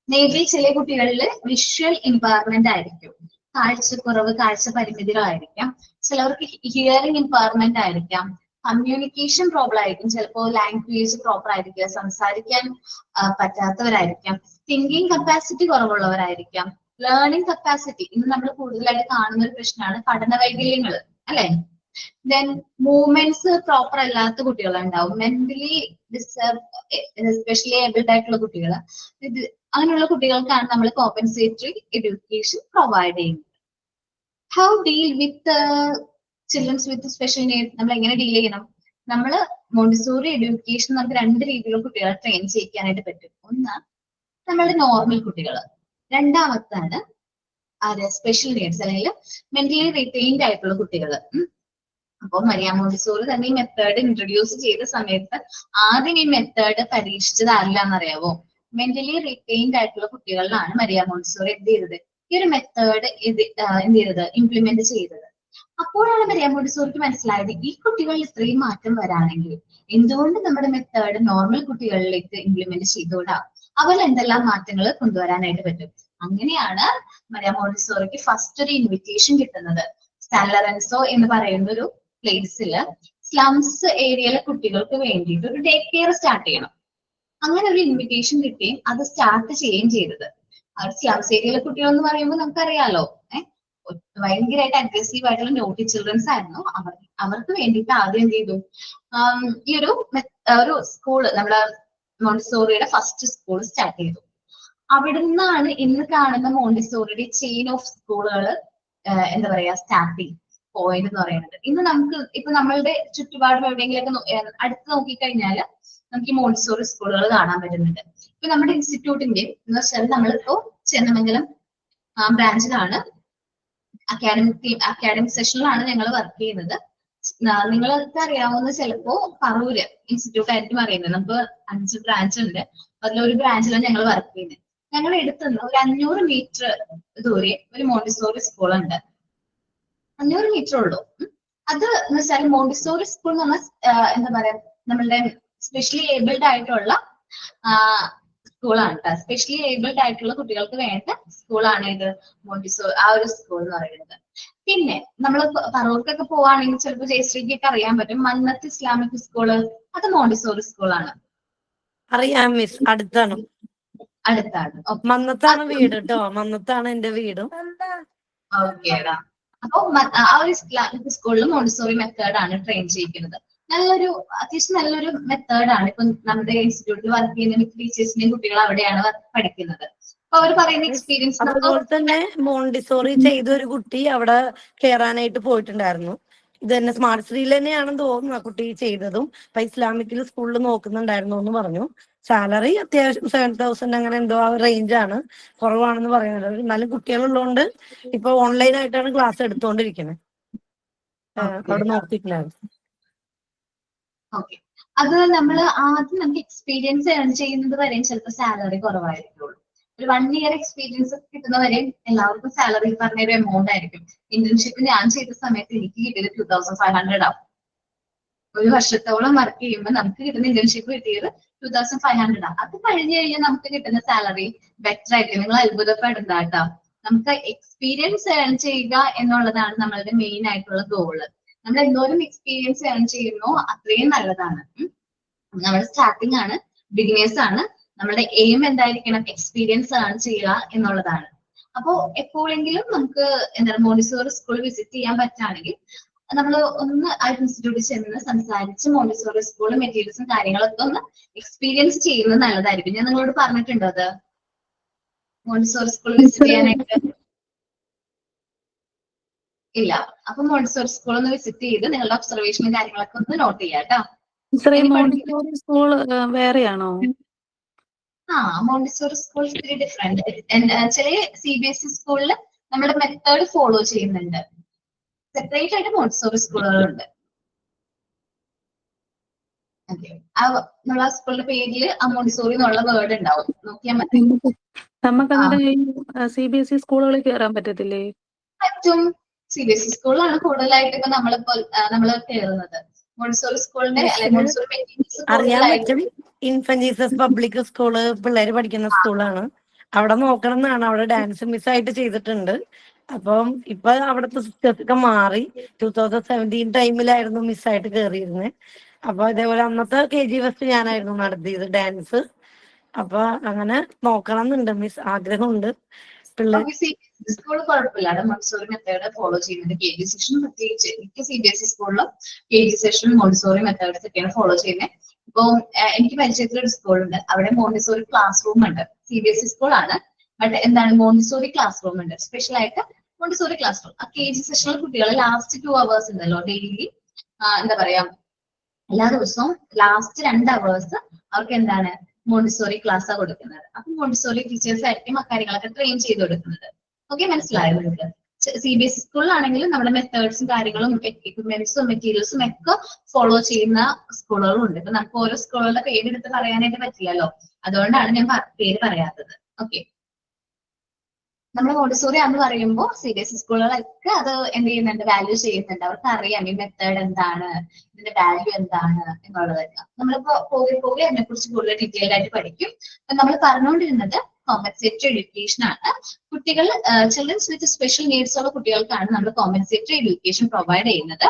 മേബി ചില കുട്ടികളിൽ വിഷ്വൽ ഇമ്പയർമെന്റ് ആയിരിക്കും, കാഴ്ചക്കുറവ്, കാഴ്ച പരിമിതികളായിരിക്കാം. ചിലവർക്ക് ഹിയറിംഗ് ഇമ്പയർമെന്റ് ആയിരിക്കാം, കമ്മ്യൂണിക്കേഷൻ പ്രോബ്ലം ആയിരിക്കും, ചിലപ്പോൾ ലാംഗ്വേജ് പ്രോപ്പർ ആയിരിക്കുക, സംസാരിക്കാൻ പറ്റാത്തവരായിരിക്കാം, തിങ്കിങ് കപ്പാസിറ്റി കുറവുള്ളവരായിരിക്കാം, ലേണിംഗ് കപ്പാസിറ്റി. ഇന്ന് നമ്മൾ കൂടുതലായിട്ട് കാണുന്ന ഒരു പ്രശ്നമാണ് പഠന വൈകല്യങ്ങൾ അല്ലെ? ദെൻ മൂവ്മെന്റ്സ് പ്രോപ്പർ അല്ലാത്ത കുട്ടികളുണ്ടാവും, മെന്റലി ഡിസ്റ്റർബ് എസ്പെഷ്യലി ഏബിൾഡ് ആയിട്ടുള്ള കുട്ടികൾ. ഇത് അങ്ങനെയുള്ള കുട്ടികൾക്കാണ് നമ്മൾ കോമ്പൻസേറ്ററി എഡ്യൂക്കേഷൻ പ്രൊവൈഡ് ചെയ്യുന്നത്. How deal with childrens with special need, നമ്മൾ എങ്ങനെ ഡീൽ ചെയ്യണം? നമ്മൾ മോണ്ടിസോറി എഡ്യൂക്കേഷൻ നമുക്ക് രണ്ട് രീതിയിലുള്ള കുട്ടികളെ ട്രെയിൻ ചെയ്യിക്കാനായിട്ട് പറ്റും. ഒന്ന് നമ്മളുടെ നോർമൽ കുട്ടികൾ, രണ്ടാമത്താണ് സ്പെഷ്യൽ നീഡ്സ് അല്ലെങ്കിൽ മെന്റലി റിറ്റെയിൻഡ് ആയിട്ടുള്ള കുട്ടികൾ. അപ്പോൾ മരിയ മോണ്ടിസോറി തന്നെ ഈ മെത്തേഡ് ഇൻട്രൊഡ്യൂസ് ചെയ്ത സമയത്ത് ആദ്യം ഈ മെത്തേഡ് പരീക്ഷിച്ചത് ആരില്ലാന്നറിയാവോ? മെന്റലി റിറ്റെയിൻഡ് ആയിട്ടുള്ള കുട്ടികളിലാണ് മരിയ മോണ്ടിസോറി എന്ത് ചെയ്തത്, ഈ ഒരു മെത്തേഡ് എന്ത് ചെയ്തത്, ഇംപ്ലിമെന്റ് ചെയ്തത്. അപ്പോഴാണ് മരിയ മോണ്ടിസോറിക്ക് മനസ്സിലായത് ഈ കുട്ടികളിൽ ഇത്രയും മാറ്റം വരാണെങ്കിൽ എന്തുകൊണ്ട് നമ്മുടെ മെത്തേഡ് നോർമൽ കുട്ടികളിലേക്ക് ഇംപ്ലിമെന്റ് ചെയ്തുകൂടാ, അവരിൽ എന്തെല്ലാം മാറ്റങ്ങൾ കൊണ്ടുവരാനായിട്ട് പറ്റും. അങ്ങനെയാണ് മരിയ മോണ്ടിസോറിക്ക് ഫസ്റ്റ് ഒരു ഇൻവിറ്റേഷൻ കിട്ടുന്നത്. സാൻ ലോറൻസോ എന്ന് പറയുന്ന ഒരു പ്ലേസിൽ സ്ലംസ് ഏരിയയിലെ കുട്ടികൾക്ക് വേണ്ടിയിട്ട് ഒരു ഡേ കെയർ സ്റ്റാർട്ട് ചെയ്യണം. അങ്ങനെ ഒരു ഇൻവിറ്റേഷൻ കിട്ടുകയും അത് സ്റ്റാർട്ട് ചെയ്യുകയും ചെയ്തത്. സ്ലംസ് ഏരിയയിലെ കുട്ടികൾ എന്ന് പറയുമ്പോൾ നമുക്കറിയാലോ, ഭയങ്കരമായിട്ട് അഗ്രസീവ് ആയിട്ടുള്ള നോട്ടി ചിൽഡ്രൻസ് ആയിരുന്നു. അവർക്ക് വേണ്ടിയിട്ട് ആദ്യം എന്ത് ചെയ്തു, ഈ ഒരു സ്കൂള്, നമ്മുടെ മോണ്ടിസോറിയുടെ ഫസ്റ്റ് സ്കൂൾ സ്റ്റാർട്ട് ചെയ്തു. അവിടെ നിന്നാണ് ഇന്ന് കാണുന്ന മോണ്ടിസോറിയുടെ ചെയിൻ ഓഫ് സ്കൂളുകൾ എന്താ പറയാ സ്റ്റാർട്ടിങ് പോയിന്റ് എന്ന് പറയുന്നത്. ഇന്ന് നമുക്ക് ഇപ്പൊ നമ്മളുടെ ചുറ്റുപാടും എവിടെയെങ്കിലൊക്കെ അടുത്ത് നോക്കിക്കഴിഞ്ഞാൽ നമുക്ക് ഈ മോണ്ടിസോറി സ്കൂളുകൾ കാണാൻ പറ്റുന്നുണ്ട്. ഇപ്പൊ നമ്മുടെ ഇൻസ്റ്റിറ്റ്യൂട്ടിന്റെ എന്ന് വെച്ചാൽ നമ്മളിപ്പോ ചെന്നമംഗലം ബ്രാഞ്ചിലാണ് അക്കാഡമിക് സെഷനിലാണ് ഞങ്ങൾ വർക്ക് ചെയ്യുന്നത്. നിങ്ങൾക്ക് അറിയാവുന്ന ചിലപ്പോ പറൂര് ഇൻസ്റ്റിറ്റ്യൂട്ട് ആയിരിക്കും അറിയുന്നത്. നമുക്ക് 5 ബ്രാഞ്ച് ഉണ്ട്, അതിലൊരു ബ്രാഞ്ചിലാണ് ഞങ്ങൾ വർക്ക് ചെയ്യുന്നത്. ഞങ്ങൾ എടുത്തുനിന്ന് ഒരു 500 മീറ്റർ ദൂരെ ഒരു മോണ്ടിസോറി സ്കൂൾ ഉണ്ട്. 500 മീറ്റർ ഉള്ളൂ. അത് എന്ന് വെച്ചാൽ മോണ്ടിസോറി സ്കൂൾ എന്ന് പറഞ്ഞാൽ എന്താ പറയാ, നമ്മളുടെ സ്പെഷ്യലി ഏബിൾഡ് ആയിട്ടുള്ള സ്കൂളാണ്. സ്പെഷ്യലി ഏബിൾഡ് ആയിട്ടുള്ള കുട്ടികൾക്ക് വേണ്ട സ്കൂളാണ് ഇത് മോണ്ടിസോറി, ആ ഒരു സ്കൂൾ എന്ന് പറയുന്നത്. പിന്നെ നമ്മൾ പറവൂർക്കൊക്കെ പോവാണെങ്കിൽ ചിലപ്പോൾ ജയശ്രീക്കൊക്കെ അറിയാൻ പറ്റും, മന്നത്ത് ഇസ്ലാമിക് സ്കൂള്, അത് മോണ്ടിസോറി സ്കൂളാണ്. അറിയാം മിസ്, അടുത്താണ്. മന്നത്താണ് വീട് കേട്ടോ, മന്നത്താണ് എന്റെ വീടും. ഓക്കേടാ. അപ്പൊ ആ ഒരു ഇസ്ലാമിക് സ്കൂളിൽ മോണ്ടിസോറി മെത്തേഡാണ് ട്രെയിൻ ചെയ്യിക്കുന്നത്. അത്യാവശ്യം നല്ലൊരു മെത്തേഡാണ്. ഇപ്പൊ നമ്മുടെ ഇൻസ്റ്റിറ്റ്യൂട്ടിൽ വർക്ക് ചെയ്യുന്ന മിക്ക ടീച്ചേഴ്സിന്റെയും കുട്ടികൾ അവിടെയാണ് പഠിക്കുന്നത്. അപ്പൊ അവർ പറയുന്ന എക്സ്പീരിയൻസ്. അതുപോലെ തന്നെ മോണ്ടിസോറി ചെയ്ത ഒരു കുട്ടി അവിടെ കയറാനായിട്ട് പോയിട്ടുണ്ടായിരുന്നു. ഇത് തന്നെ സ്മാർട്ട് സ്ത്രീയിൽ തന്നെയാണെന്ന് തോന്നുന്നു ആ കുട്ടി ചെയ്തതും. അപ്പൊ ഇസ്ലാമിക്കിൽ സ്കൂളിൽ നോക്കുന്നുണ്ടായിരുന്നു എന്ന് പറഞ്ഞു. സാലറി അത്യാവശ്യം 7,000 അങ്ങനെ എന്തോ ആ റേഞ്ചാണ്, കുറവാണെന്ന് പറയുന്നത്. എന്നാലും കുട്ടികളുള്ളതുകൊണ്ട് ഇപ്പൊ ഓൺലൈനായിട്ടാണ് ക്ലാസ് എടുത്തുകൊണ്ടിരിക്കുന്നത്. അവിടെ നോക്കിയിട്ടുണ്ടായിരുന്നു. ഓക്കെ, അത് നമ്മൾ ആദ്യം നമുക്ക് എക്സ്പീരിയൻസ് ഏൺ ചെയ്യുന്നത് വരെയും ചിലപ്പോൾ സാലറി കുറവായിരിക്കുള്ളൂ. ഒരു 1 ഇയർ എക്സ്പീരിയൻസ് കിട്ടുന്നവരെയും എല്ലാവർക്കും സാലറി പറഞ്ഞൊരു എമൗണ്ട് ആയിരിക്കും. ഇന്റേൺഷിപ്പ് ഞാൻ ചെയ്ത സമയത്ത് എനിക്ക് കിട്ടിയത് 2,500 ആവും. ഒരു വർഷത്തോളം വർക്ക് ചെയ്യുമ്പോൾ നമുക്ക് കിട്ടുന്ന ഇന്റേൺഷിപ്പ് കിട്ടിയത് 2,500 ആണ്. അത് കഴിഞ്ഞ് കഴിഞ്ഞാൽ നമുക്ക് കിട്ടുന്ന സാലറി ബെറ്റർ ആയിരിക്കും. നിങ്ങൾ അത്ഭുതപ്പെടണ്ട കേട്ടോ. നമുക്ക് എക്സ്പീരിയൻസ് ഏൺ ചെയ്യുക എന്നുള്ളതാണ് നമ്മളുടെ മെയിൻ ആയിട്ടുള്ള ഗോള്. നമ്മൾ എന്തോരം എക്സ്പീരിയൻസ് ഏൺ ചെയ്യുന്നോ അത്രയും നല്ലതാണ്. നമ്മുടെ സ്റ്റാർട്ടിംഗ് ആണ്, ബിഗിനേഴ്സ് ആണ്. നമ്മുടെ എയിം എന്തായിരിക്കണം, എക്സ്പീരിയൻസ് ഏൺ ചെയ്യുക എന്നുള്ളതാണ്. അപ്പോ എപ്പോഴെങ്കിലും നമുക്ക് എന്താണ് മോണ്ടിസോറി സ്കൂൾ വിസിറ്റ് ചെയ്യാൻ പറ്റുകയാണെങ്കിൽ നമ്മൾ ഒന്ന് ആ ഇൻസ്റ്റിറ്റ്യൂട്ടിൽ ചെന്ന് സംസാരിച്ച് മോണ്ടിസോറി സ്കൂൾ മെറ്റീരിയൽസും കാര്യങ്ങളൊക്കെ ഒന്ന് എക്സ്പീരിയൻസ് ചെയ്യുന്നത് നല്ലതായിരിക്കും. ഞാൻ നിങ്ങളോട് പറഞ്ഞിട്ടുണ്ടോ അത്, മോണ്ടിസോറി സ്കൂൾ വിസിറ്റ് ചെയ്യാനായിട്ട്? ഇല്ല. അപ്പൊ മോണ്ടിസോറി സ്കൂൾ ഒന്ന് വിസിറ്റ് ചെയ്ത് നിങ്ങളുടെ ഒബ്സർവേഷനും കാര്യങ്ങളൊക്കെ ഒന്ന് നോട്ട് ചെയ്യാം കേട്ടോ. മോണ്ടിസോറി സ്കൂൾ വേറെയാണോ? മോണ്ടിസോറി സ്കൂൾ ഇത്തിരി ഡിഫറെന്റ്. ചില CBSE സ്കൂളിൽ നമ്മുടെ മെത്തേഡ് ഫോളോ ചെയ്യുന്നുണ്ട്. സെപ്പറേറ്റ് ആയിട്ട് മോണ്ടിസോറി സ്കൂളുകളുണ്ട്. നമ്മളെ സ്കൂളിന്റെ പേരിൽ മോണ്ടിസോറി എന്നുള്ള വേർഡ് ഉണ്ടാവും, നോക്കിയാൽ മതി. നമുക്ക് CBSE സ്കൂളുകളിൽ കയറാൻ പറ്റത്തില്ലേ? പറ്റും. CBSE സ്കൂളിലാണ് കൂടുതലായിട്ട് ഇപ്പൊ നമ്മള് കയറുന്നത്. മോണ്ടിസോറി സ്കൂളിന്റെ അറിയാൻ പറ്റും. ഇൻഫന്റ് ജീസസ് പബ്ലിക് സ്കൂള് പിള്ളേര് പഠിക്കുന്ന സ്കൂളാണ്. അവിടെ നോക്കണം എന്നാണ്. അവിടെ ഡാൻസ് മിസ്സായിട്ട് ചെയ്തിട്ടുണ്ട്. അപ്പം ഇപ്പൊ അവിടുത്തെ സിസ്റ്റേഴ്സ് ഒക്കെ മാറി. 2017 ടൈമിലായിരുന്നു മിസ്സായിട്ട് കയറിയിരുന്നത്. അപ്പൊ ഇതേപോലെ അന്നത്തെ KG ഫസ്റ്റ് ഞാനായിരുന്നു നടത്തിയത് ഡാൻസ്. അപ്പൊ അങ്ങനെ നോക്കണം എന്നുണ്ട് മിസ്, ആഗ്രഹമുണ്ട്. പിള്ളേർ സ്കൂൾ കുഴപ്പമില്ല, മോണ്ടിസോറി മെത്തേഡ് ഫോളോ ചെയ്യുന്നുണ്ട്. കെ ജി സെഷൻ പ്രത്യേകിച്ച് മിക്ക CBSE സ്കൂളിലും K G session Montessori methods ഒക്കെയാണ് ഫോളോ ചെയ്യുന്നത്. ഇപ്പൊ എനിക്ക് പരിചയത്തിലൊരു സ്കൂളുണ്ട്, അവിടെ മോണ്ടിസോറി ക്ലാസ് റൂം ഉണ്ട്. CBSE സ്കൂളാണ്, ബട്ട് എന്താണ് മോണ്ടിസോറി ക്ലാസ് റൂം ഉണ്ട്, സ്പെഷ്യൽ ആയിട്ട് മോണ്ടിസോറി ക്ലാസ് റൂം. ആ കെ ജി സെഷനിൽ കുട്ടികൾ ലാസ്റ്റ് 2 hours ഉണ്ടല്ലോ ഡെയിലി, എന്താ പറയാ എല്ലാ ദിവസവും ലാസ്റ്റ് 2 hours അവർക്ക് എന്താണ് മോണ്ടിസോറി ക്ലാസ്സാണ് കൊടുക്കുന്നത്. അപ്പൊ മോണ്ടിസോറി ടീച്ചേഴ്സ് ആയിരിക്കും ആ കാര്യങ്ങളൊക്കെ ട്രെയിൻ ചെയ്ത് കൊടുക്കുന്നത്. ഓക്കെ, മനസ്സിലായോ നിങ്ങൾക്ക്? CBSE സ്കൂളിലാണെങ്കിലും നമ്മുടെ മെത്തേഡ്സും കാര്യങ്ങളും എക്യുപ്മെന്റ്സും മെറ്റീരിയൽസും ഒക്കെ ഫോളോ ചെയ്യുന്ന സ്കൂളുകളും ഉണ്ട്. ഇപ്പൊ നമുക്ക് ഓരോ സ്കൂളുകളുടെ പേരെടുത്ത് പറയാനായിട്ട് പറ്റില്ലല്ലോ, അതുകൊണ്ടാണ് ഞാൻ പേര് പറയാത്തത്. ഓക്കെ, നമ്മുടെ മോണ്ടിസോറി എന്ന് പറയുമ്പോൾ CBSE സ്കൂളുകളൊക്കെ അത് എന്ത് ചെയ്യുന്നുണ്ട്, വാല്യൂ ചെയ്യുന്നുണ്ട്. അവർക്ക് അറിയാം ഈ മെത്തേഡ് എന്താണ്, ഇതിന്റെ വാല്യൂ എന്താണ് എന്നുള്ളതൊക്കെ. നമ്മളിപ്പോ പോകെ അതിനെക്കുറിച്ച് കൂടുതൽ ഡീറ്റെയിൽഡ് ആയിട്ട് പഠിക്കും. നമ്മൾ പറഞ്ഞുകൊണ്ടിരുന്നത് കോമ്പൻസേറ്ററി എഡ്യൂക്കേഷൻ ആണ്. കുട്ടികൾ ചിൽഡ്രൻസ് വിത്ത് സ്പെഷ്യൽ നീഡ്സ് ഉള്ള കുട്ടികൾക്കാണ് നമ്മൾ കോമ്പൻസേറ്ററി എഡ്യൂക്കേഷൻ പ്രൊവൈഡ് ചെയ്യുന്നത്.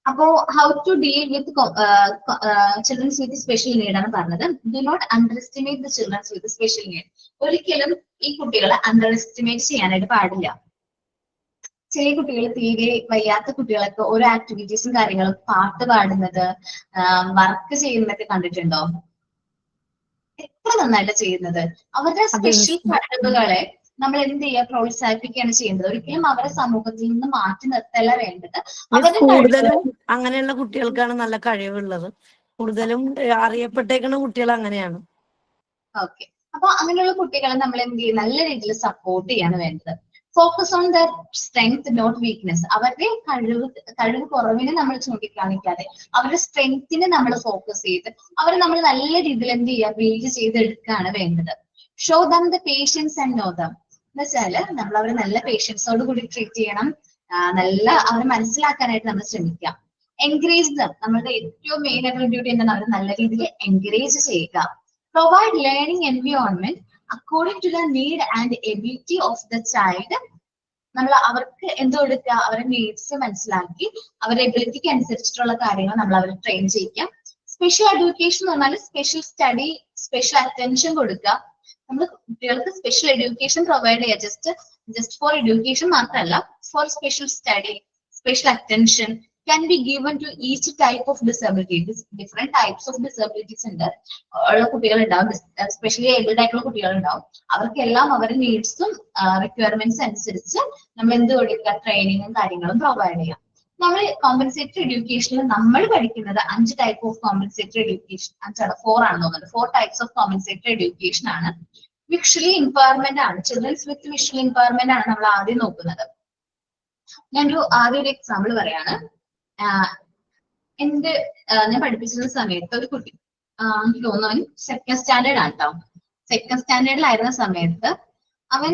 അപ്പോ how to deal with childrens with special need ആണ് പറഞ്ഞത്. Do not underestimate the childrens with special need. ഒരിക്കലും ഈ കുട്ടികളെ അണ്ടർ എസ്റ്റിമേറ്റ് ചെയ്യാനായിട്ട് പാടില്ല. ചെറിയ കുട്ടികൾ, തീരെ വയ്യാത്ത കുട്ടികളൊക്കെ ഓരോ ആക്ടിവിറ്റീസും കാര്യങ്ങളും, പാട്ട് പാടുന്നത്, വർക്ക് ചെയ്യുന്നതൊക്കെ കണ്ടിട്ടുണ്ടോ? എത്ര നന്നായിട്ട് ചെയ്യുന്നത്. അവരുടെ സ്പെഷ്യൽ കഴിവുകളെ നമ്മൾ എന്ത് ചെയ്യുക, പ്രോത്സാഹിപ്പിക്കുകയാണ് ചെയ്യേണ്ടത്. ഒരിക്കലും അവരെ സമൂഹത്തിൽ നിന്ന് മാറ്റി നിർത്തല്ല വേണ്ടത്. കൂടുതലും അങ്ങനെയുള്ള കുട്ടികൾക്കാണ് നല്ല കഴിവുള്ളത്. കൂടുതലും അറിയപ്പെട്ടേക്കുന്ന കുട്ടികൾ അങ്ങനെയാണ്. ഓക്കെ, അപ്പൊ അങ്ങനെയുള്ള കുട്ടികളെ നമ്മൾ എന്ത് ചെയ്യും, നല്ല രീതിയിൽ സപ്പോർട്ട് ചെയ്യാണ് വേണ്ടത്. Focus on the strength not weakness. അവരുടെ കഴിവ് കുറവിനെ നമ്മൾ ചൂണ്ടിക്കാണിക്കാതെ അവരുടെ സ്ട്രെങ്തിനെ നമ്മൾ ഫോക്കസ് ചെയ്ത് അവരെ നമ്മൾ നല്ല രീതിയിൽ എന്ത് ചെയ്യുക, ബിൽഡ് ചെയ്തെടുക്കുകയാണ് വേണ്ടത്. Show them the patience and know them. എന്ന് വെച്ചാല് നമ്മൾ അവരെ നല്ല പേഷ്യൻസോട് കൂടി ട്രീറ്റ് ചെയ്യണം, നല്ല അവരെ മനസ്സിലാക്കാനായിട്ട് നമ്മൾ ശ്രമിക്കാം. എൻകറേജ് ദം. നമ്മളുടെ ഏറ്റവും മെയിൻ ആയിട്ടുള്ള ഡ്യൂട്ടി എന്താണ്, അവരെ നല്ല രീതിയിൽ എൻകറേജ് ചെയ്യുക. Provide learning environment according to the need and ability of the child. നമ്മൾ അവർക്ക് എന്ത് കൊടുക്കുക, അവരുടെ നീഡ്സ് മനസ്സിലാക്കി അവരുടെ എബിലിറ്റിക്ക് അനുസരിച്ചിട്ടുള്ള കാര്യങ്ങൾ നമ്മൾ അവരെ ട്രെയിൻ ചെയ്യിക്കാം. സ്പെഷ്യൽ എഡ്യൂക്കേഷൻ എന്ന് പറഞ്ഞാൽ സ്പെഷ്യൽ സ്റ്റഡി, സ്പെഷ്യൽ അറ്റൻഷൻ കൊടുക്കുക. നമ്മൾ കുട്ടികൾക്ക് സ്പെഷ്യൽ എഡ്യൂക്കേഷൻ പ്രൊവൈഡ് ചെയ്യുക. ജസ്റ്റ് ഫോർ എഡ്യൂക്കേഷൻ മാത്രമല്ല, for special study, special attention can be given to each type of disability. Different types of disabilities ഉണ്ട് ഉള്ള കുട്ടികളുണ്ടാവും, സ്പെഷ്യലി ഏബിൾഡ് ആയിട്ടുള്ള കുട്ടികളുണ്ടാവും. അവർക്കെല്ലാം അവരുടെ നീഡ്സും റിക്വയർമെന്റ്സ് അനുസരിച്ച് നമ്മൾ എന്ത് കൊടുക്കുക, ട്രെയിനിങ്ങും കാര്യങ്ങളും പ്രൊവൈഡ് ചെയ്യാം. നമ്മൾ കോമ്പൻസേറ്ററി എഡ്യൂക്കേഷനിൽ നമ്മൾ പഠിക്കുന്നത് 5 ടൈപ്പ് ഓഫ് കോമ്പൻസേറ്ററി എഡ്യൂക്കേഷൻ, 4 ആണെന്ന് തോന്നുന്നത്. 4 ടൈപ്സ് ഓഫ് കോമ്പൻസേറ്ററി എഡ്യൂക്കേഷൻ ആണ്. വിഷ്വലി ഇമ്പയർമെന്റ് ആണ്, ചിൽഡ്രൻസ് വിത്ത് വിഷ്വൽ ഇമ്പയർമെന്റ് ആണ് നമ്മൾ ആദ്യം നോക്കുന്നത്. ആദ്യം ഒരു എക്സാമ്പിൾ പറയാണ്. ഞാൻ പഠിപ്പിച്ചിരുന്ന സമയത്ത് ഒരു കുട്ടി, എനിക്ക് തോന്നുന്നു അവൻ 2nd സ്റ്റാൻഡേർഡ് ആണ് കേട്ടോ. 2nd സ്റ്റാൻഡേർഡിലായിരുന്ന സമയത്ത് അവൻ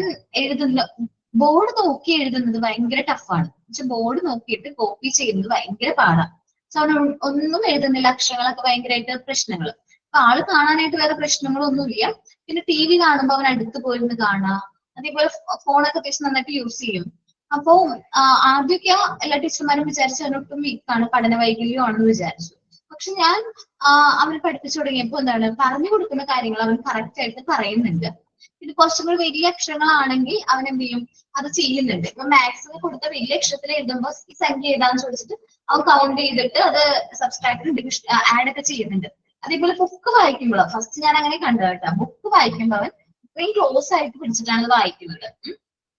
ബോർഡ് നോക്കി എഴുതുന്നത് ഭയങ്കര ടഫാണ്. പക്ഷെ ബോർഡ് നോക്കിയിട്ട് കോപ്പി ചെയ്യുന്നത് ഭയങ്കര പാടാണ്. അവൻ ഒന്നും എഴുതുന്നില്ല, അക്ഷരങ്ങളൊക്കെ ഭയങ്കരമായിട്ട് പ്രശ്നങ്ങൾ. അപ്പൊ ആള് കാണാനായിട്ട് വേറെ പ്രശ്നങ്ങളൊന്നുമില്ല. പിന്നെ TV കാണുമ്പോൾ അവൻ അടുത്ത് പോയിരുന്ന് കാണാം. അതേപോലെ ഫോണൊക്കെ അത്യാവശ്യം നന്നായിട്ട് യൂസ് ചെയ്യും. അപ്പോ ആദ്യമൊക്കെ എല്ലാ ടീച്ചർമാരും വിചാരിച്ചു അവനൊട്ടും വീക്കാണ്, പഠന വൈകല്യം ആണെന്ന് വിചാരിച്ചു. പക്ഷെ ഞാൻ അവന് പഠിപ്പിച്ചു തുടങ്ങിയപ്പോ എന്താണ്, പറഞ്ഞു കൊടുക്കുന്ന കാര്യങ്ങൾ അവൻ കറക്റ്റ് ആയിട്ട് പറയുന്നുണ്ട്. ഇത് കുറച്ചും കൂടി വലിയ അക്ഷരങ്ങളാണെങ്കിൽ അവൻ എന്ത് ചെയ്യും, അത് ചെയ്യുന്നുണ്ട്. ഇപ്പൊ മാത്സിന് കൊടുത്ത വലിയ അക്ഷരത്തിൽ എഴുതുമ്പോൾ ഈ സംഖ്യ ഏതാന്ന് ചോദിച്ചിട്ട് അവൻ കൗണ്ട് ചെയ്തിട്ട് അത് സബ്സ്ട്രാക്ട് ആഡ് ഒക്കെ ചെയ്യുന്നുണ്ട്. അതേപോലെ ബുക്ക് വായിക്കുമ്പോഴോ, ഫസ്റ്റ് ഞാൻ അങ്ങനെ കണ്ടു കേട്ടോ. ബുക്ക് വായിക്കുമ്പോൾ അവൻ ഇത്രയും ക്ലോസ് ആയിട്ട് പിടിച്ചിട്ടാണ് അത് വായിക്കുന്നത്,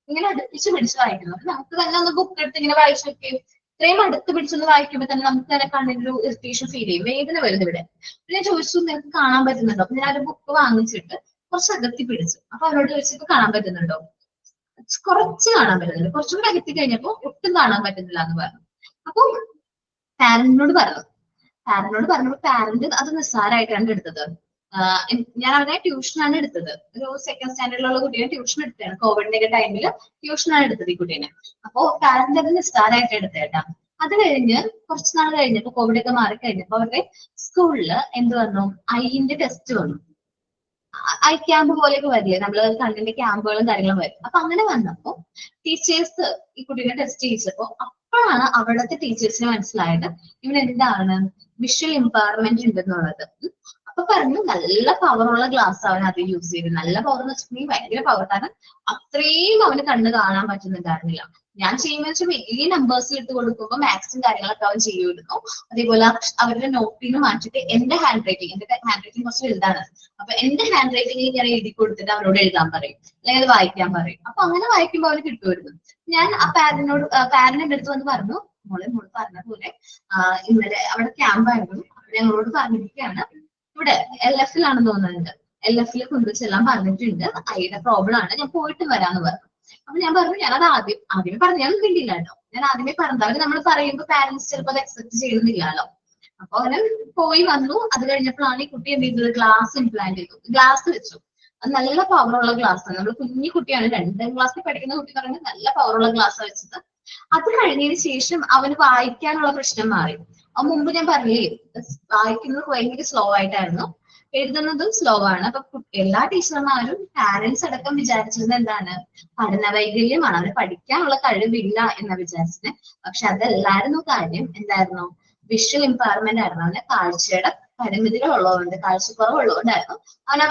ഇങ്ങനെ അടുപ്പിച്ച് പിടിച്ച് വായിക്കുന്നത്. അപ്പൊ നമുക്ക് തന്നെ ഒന്ന് ബുക്ക് എടുത്ത് ഇങ്ങനെ വായിച്ചു നോക്കിയും ഇത്രയും അടുത്ത് പിടിച്ചൊന്ന് വായിക്കുമ്പോൾ തന്നെ നമുക്ക് തന്നെ കണ്ണിനൊരു ഇറിറ്റേഷൻ ഫീൽ ചെയ്യും, വേദന വരുന്നത് ഇവിടെ. പിന്നെ ഞാൻ ചോദിച്ചു, നിനക്ക് കാണാൻ പറ്റുന്നുണ്ടോ? അപ്പൊ ഞാൻ ഒരു ബുക്ക് വാങ്ങിച്ചിട്ട് കുറച്ച് അകത്തി പിടിച്ചു. അപ്പൊ അവനോട് ചോദിച്ചിട്ട് കാണാൻ പറ്റുന്നുണ്ടോ? കുറച്ച് കാണാൻ പറ്റുന്നുണ്ട്. കുറച്ചും കൂടെ അകത്തി കഴിഞ്ഞപ്പോ ഒട്ടും കാണാൻ പറ്റുന്നില്ല എന്ന് പറഞ്ഞു. അപ്പൊ പാരന്റിനോട് പറഞ്ഞപ്പോ പാരന്റ് അത് നിസ്സാരമായിട്ടാണ് എടുത്തത്. ഞാൻ അവനെ ട്യൂഷനാണ് എടുത്തത്. ഒരു 2nd സ്റ്റാൻഡേർഡിലുള്ള കുട്ടിയെ ട്യൂഷൻ എടുത്തതാണ്. കോവിഡിന്റെ ടൈമിൽ ട്യൂഷനാണ് എടുത്തത് ഈ കുട്ടീനെ. അപ്പോ പാരന്റ് അത് നിസ്സാരമായിട്ട് എടുത്തേട്ടാ. അത് കഴിഞ്ഞ് കുറച്ച് നാൾ കഴിഞ്ഞപ്പോ, കോവിഡ് ഒക്കെ മാറിക്കഴിഞ്ഞപ്പോ അവരുടെ സ്കൂളിൽ എന്ത് വന്നു, ഐന്റെ ടെസ്റ്റ് വന്നു. ഐ ക്യാമ്പ് പോലെയൊക്കെ വരില്ലേ, നമ്മള് കണ്ണിന്റെ ക്യാമ്പുകളും കാര്യങ്ങളും വരും. അപ്പൊ അങ്ങനെ വന്നപ്പോ ടീച്ചേഴ്സ് ഈ കുട്ടീനെ ടെസ്റ്റ് ചെയ്യിച്ചപ്പോ അപ്പോഴാണ് അവിടുത്തെ ടീച്ചേഴ്സിന് മനസ്സിലായത് ഇവൻ എന്താണ് വിഷ്വൽ ഇമ്പയർമെന്റ് ഉണ്ടെന്നുള്ളത്. അപ്പൊ പറഞ്ഞു നല്ല പവറുള്ള ഗ്ലാസ് അവൻ അത് യൂസ് ചെയ്ത്. നല്ല പവർ എന്ന് വെച്ചിട്ടുണ്ടെങ്കിൽ ഭയങ്കര പവർ, കാരണം അത്രയും അവന് കണ്ണ് കാണാൻ പറ്റുന്നുണ്ടായിരുന്നില്ല. ഞാൻ ചെയ്യുന്ന വെച്ചാൽ വലിയ നമ്പേഴ്സിൽ ഇട്ട് കൊടുക്കുമ്പോൾ മാത്സും കാര്യങ്ങളൊക്കെ അവൻ ചെയ്യുമായിരുന്നു. അതേപോലെ അവരുടെ നോട്ടിന് മാറ്റിട്ട് എന്റെ ഹാൻഡ് റൈറ്റിംഗ് കുറച്ച് വലുതാണ്, അപ്പൊ എന്റെ ഹാൻഡ് റൈറ്റിംഗിൽ ഞാൻ എഴുതി കൊടുത്തിട്ട് അവരോട് എഴുതാൻ പറയും, അല്ലെങ്കിൽ അത് വായിക്കാൻ പറയും. അപ്പൊ അങ്ങനെ വായിക്കുമ്പോൾ അവന് കിട്ടുമായിരുന്നു. ഞാൻ ആ പാരന്റിന്റെ അടുത്ത് വന്ന് പറഞ്ഞു, മോള് പറഞ്ഞ പോലെ ഇന്നലെ അവിടെ ക്യാമ്പായിരുന്നു, ഞങ്ങളോട് പറഞ്ഞിരിക്കുകയാണ്, ഇവിടെ LF ആണെന്ന് തോന്നുന്നുണ്ട്, LF കൊണ്ടുവച്ചെല്ലാം പറഞ്ഞിട്ടുണ്ട്, ഐയുടെ പ്രോബ്ലം ആണ്, ഞാൻ പോയിട്ട് വരാന്ന് പറഞ്ഞു. അപ്പൊ ഞാൻ പറഞ്ഞു, ഞാനത് ആദ്യമേ പറഞ്ഞു, ഞാൻ കിട്ടിയില്ല കേട്ടോ, ഞാൻ ആദ്യമേ പറഞ്ഞത്. അവര് നമ്മൾ പറയുമ്പോൾ പാരന്റ്സ് ചിലപ്പോൾ അത് അക്സെപ്റ്റ് ചെയ്യുന്നില്ലല്ലോ. അപ്പൊ അവന് പോയി വന്നു. അത് കഴിഞ്ഞപ്പോഴാണ് ഈ കുട്ടി എന്ത് ചെയ്തത്, ഗ്ലാസ് ഇംപ്ലാന്റ് ചെയ്തു, ഗ്ലാസ് വെച്ചു. അത് നല്ല പവറുള്ള ഗ്ലാസ് ആണ്. നമ്മൾ കുഞ്ഞു കുട്ടിയാണ്, 2ാം ക്ലാസ്സിൽ പഠിക്കുന്ന കുട്ടി പറഞ്ഞാൽ നല്ല പവറുള്ള ഗ്ലാസ് വെച്ചത്. അത് കഴിഞ്ഞതിന് ശേഷം അവന് വായിക്കാനുള്ള പ്രശ്നം മാറി. അത് മുമ്പ് ഞാൻ പറഞ്ഞില്ലേ, വായിക്കുന്നത് ഭയങ്കര സ്ലോ ആയിട്ടായിരുന്നു, എഴുതുന്നതും സ്ലോ ആണ്. അപ്പൊ എല്ലാ ടീച്ചർമാരും പാരന്റ്സ് അടക്കം വിചാരിച്ചത് എന്താണ്, പഠന വൈകല്യമാണ്, അവന് പഠിക്കാനുള്ള കഴിവില്ല എന്ന് വിചാരിച്ചത്. പക്ഷെ അതല്ലായിരുന്നു കാര്യം. എന്തായിരുന്നു, വിഷ്വൽ ഇമ്പയർമെന്റ് ആയിരുന്നു. അവന് കാഴ്ചയുടെ പരിമിതികൾ ഉള്ളതുകൊണ്ട്, കാഴ്ചക്കുറവുള്ളതുകൊണ്ടായിരുന്നു അവൻ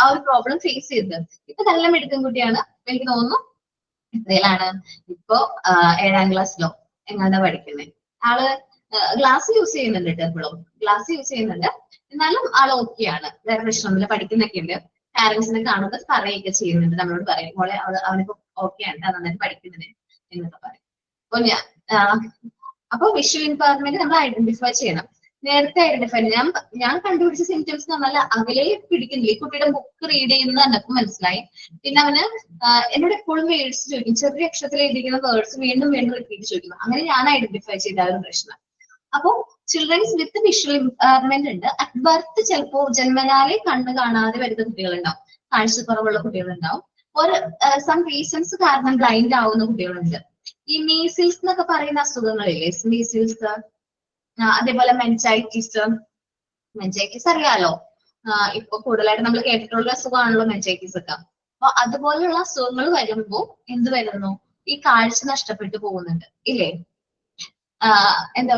ആ ഒരു പ്രോബ്ലം ഫേസ് ചെയ്തത്. ഇപ്പൊ നല്ല മിടുക്കൻ കുട്ടിയാണ്. എനിക്ക് തോന്നുന്നു എത്രയിലാണ് ഇപ്പോ, 7ാം ക്ലാസ്സിലോ എങ്ങാണ്ടാ പഠിക്കുന്നത്. ആള് ഗ്ലാസ് യൂസ് ചെയ്യുന്നുണ്ട് കേട്ടോ, എപ്പോഴും ഗ്ലാസ് യൂസ് ചെയ്യുന്നുണ്ട്. എന്നാലും ആൾ ഓക്കെയാണ്, വേറെ പ്രശ്നമൊന്നുമില്ല, പഠിക്കുന്നൊക്കെ ഉണ്ട്. പാരന്റ്സിനെ കാണുന്നത് പറയുകയൊക്കെ ചെയ്യുന്നുണ്ട്, നമ്മളോട് പറയും, മോളെ അവനിപ്പോ ഓക്കെയാണ്, നന്നായിട്ട് പഠിക്കുന്നത് എന്നൊക്കെ പറയും. അപ്പൊ വിഷ്വൽ ഇമ്പയർമെന്റ് നമ്മൾ ഐഡന്റിഫൈ ചെയ്യണം. നേരത്തെ ഐഡന്റിഫൈ ഞാൻ കണ്ടുപിടിച്ച സിംറ്റംസ് എന്ന് പറഞ്ഞാൽ അകലെ പിടിക്കുന്നില്ല. ഈ കുട്ടിയുടെ ബുക്ക് റീഡ് ചെയ്യുന്നത് എനക്ക് മനസ്സിലായി. പിന്നെ അവന് എന്നോട് എപ്പോഴും വേർഡ്സ് ചോദിക്കും, ചെറിയ അക്ഷരത്തിൽ എഴുതിയിരിക്കുന്ന വേർഡ്സ് വീണ്ടും വീണ്ടും റിപ്പീറ്റ് ചോദിക്കും. അങ്ങനെ ഞാൻ ഐഡന്റിഫൈ ചെയ്ത ഒരു പ്രശ്നം. അപ്പോ ചിൽഡ്രൻസ് വിത്ത് വിഷ്വൽ ഇമ്പയർമെന്റ് ഉണ്ട്. അറ്റ് ബർത്ത് ചിലപ്പോ ജന്മനാലെ കണ്ണ് കാണാതെ വരുന്ന കുട്ടികളുണ്ടാവും, കാഴ്ചക്കുറവുള്ള കുട്ടികളുണ്ടാവും, ഒരു സം റീസൺസ് കാരണം ബ്ലൈൻഡ് ആവുന്ന കുട്ടികളുണ്ട്. ഈ മീസിൽസ് എന്നൊക്കെ പറയുന്ന അസുഖങ്ങളില്ലേ, മീസിൽസ്, അതേപോലെ മെൻസൈറ്റിസ് അറിയാലോ, ഇപ്പൊ കൂടുതലായിട്ട് നമ്മൾ കേട്ടിട്ടുള്ള അസുഖമാണല്ലോ മെൻസൈറ്റിസ് ഒക്കെ. അപ്പൊ അതുപോലെയുള്ള അസുഖങ്ങൾ വരുമ്പോ എന്ത് വരുന്നു, ഈ കാഴ്ച നഷ്ടപ്പെട്ടു പോകുന്നുണ്ട് ഇല്ലേ. എന്താ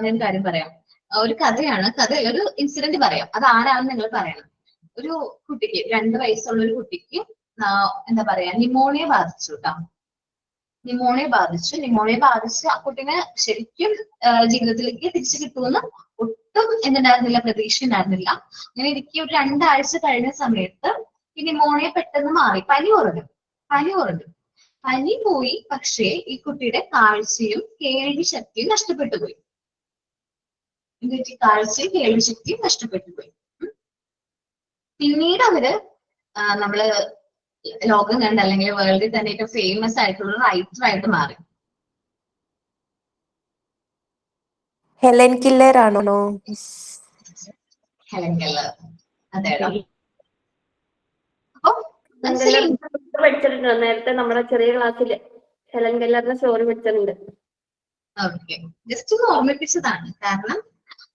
ഞാൻ കാര്യം പറയാം, ഒരു കഥയാണ്, ഒരു ഇൻസിഡന്റ് പറയാം. അത് ആരാണെന്ന് നിങ്ങൾ പറയണം. ഒരു കുട്ടിക്ക് 2 വയസ്സുള്ള ഒരു കുട്ടിക്ക് എന്താ പറയാ, നിമോണിയ ബാധിച്ചു കേട്ടോ. നിമോണിയ ബാധിച്ച് ആ കുട്ടീനെ ശരിക്കും ജീവിതത്തിലേക്ക് തിരിച്ചു കിട്ടുമെന്ന് ഒട്ടും എന്തുണ്ടായിരുന്നില്ല, പ്രതീക്ഷ ഉണ്ടായിരുന്നില്ല. അങ്ങനെ ഇരിക്കും. ഒരു 2 ആഴ്ച കഴിഞ്ഞ സമയത്ത് ഈ നിമോണിയ പെട്ടെന്ന് മാറി, പനി കുറഞ്ഞു. പനി പോയി, പക്ഷേ ഈ കുട്ടിയുടെ കാഴ്ചയും കേൾവി ശക്തിയും നഷ്ടപ്പെട്ടു പോയി. കാഴ്ചയും കേൾവി ശക്തിയും നഷ്ടപ്പെട്ടു പോയി. പിന്നീട് അവര് നമ്മള് ലോകം കണ്ട, അല്ലെങ്കിൽ വേൾഡിൽ തന്നെ ഏറ്റവും ഫേമസ് ആയിട്ടുള്ള റൈറ്റർ ആയിട്ട് മാറി. ഹെലൻ കില്ലർ ആണോ? ഹെലൻ കെല്ലർ, അതെയോ? അപ്പൊ പഠിച്ചിട്ടുണ്ട് നേരത്തെ നമ്മുടെ ചെറിയ ക്ലാസ്സില് ഹെലൻ കെല്ലറിന്റെ സ്റ്റോറി പഠിച്ചിട്ടുണ്ട്. ഓക്കെ, ജസ്റ്റ് ഒന്ന് ഓർമ്മിപ്പിച്ചതാണ്. കാരണം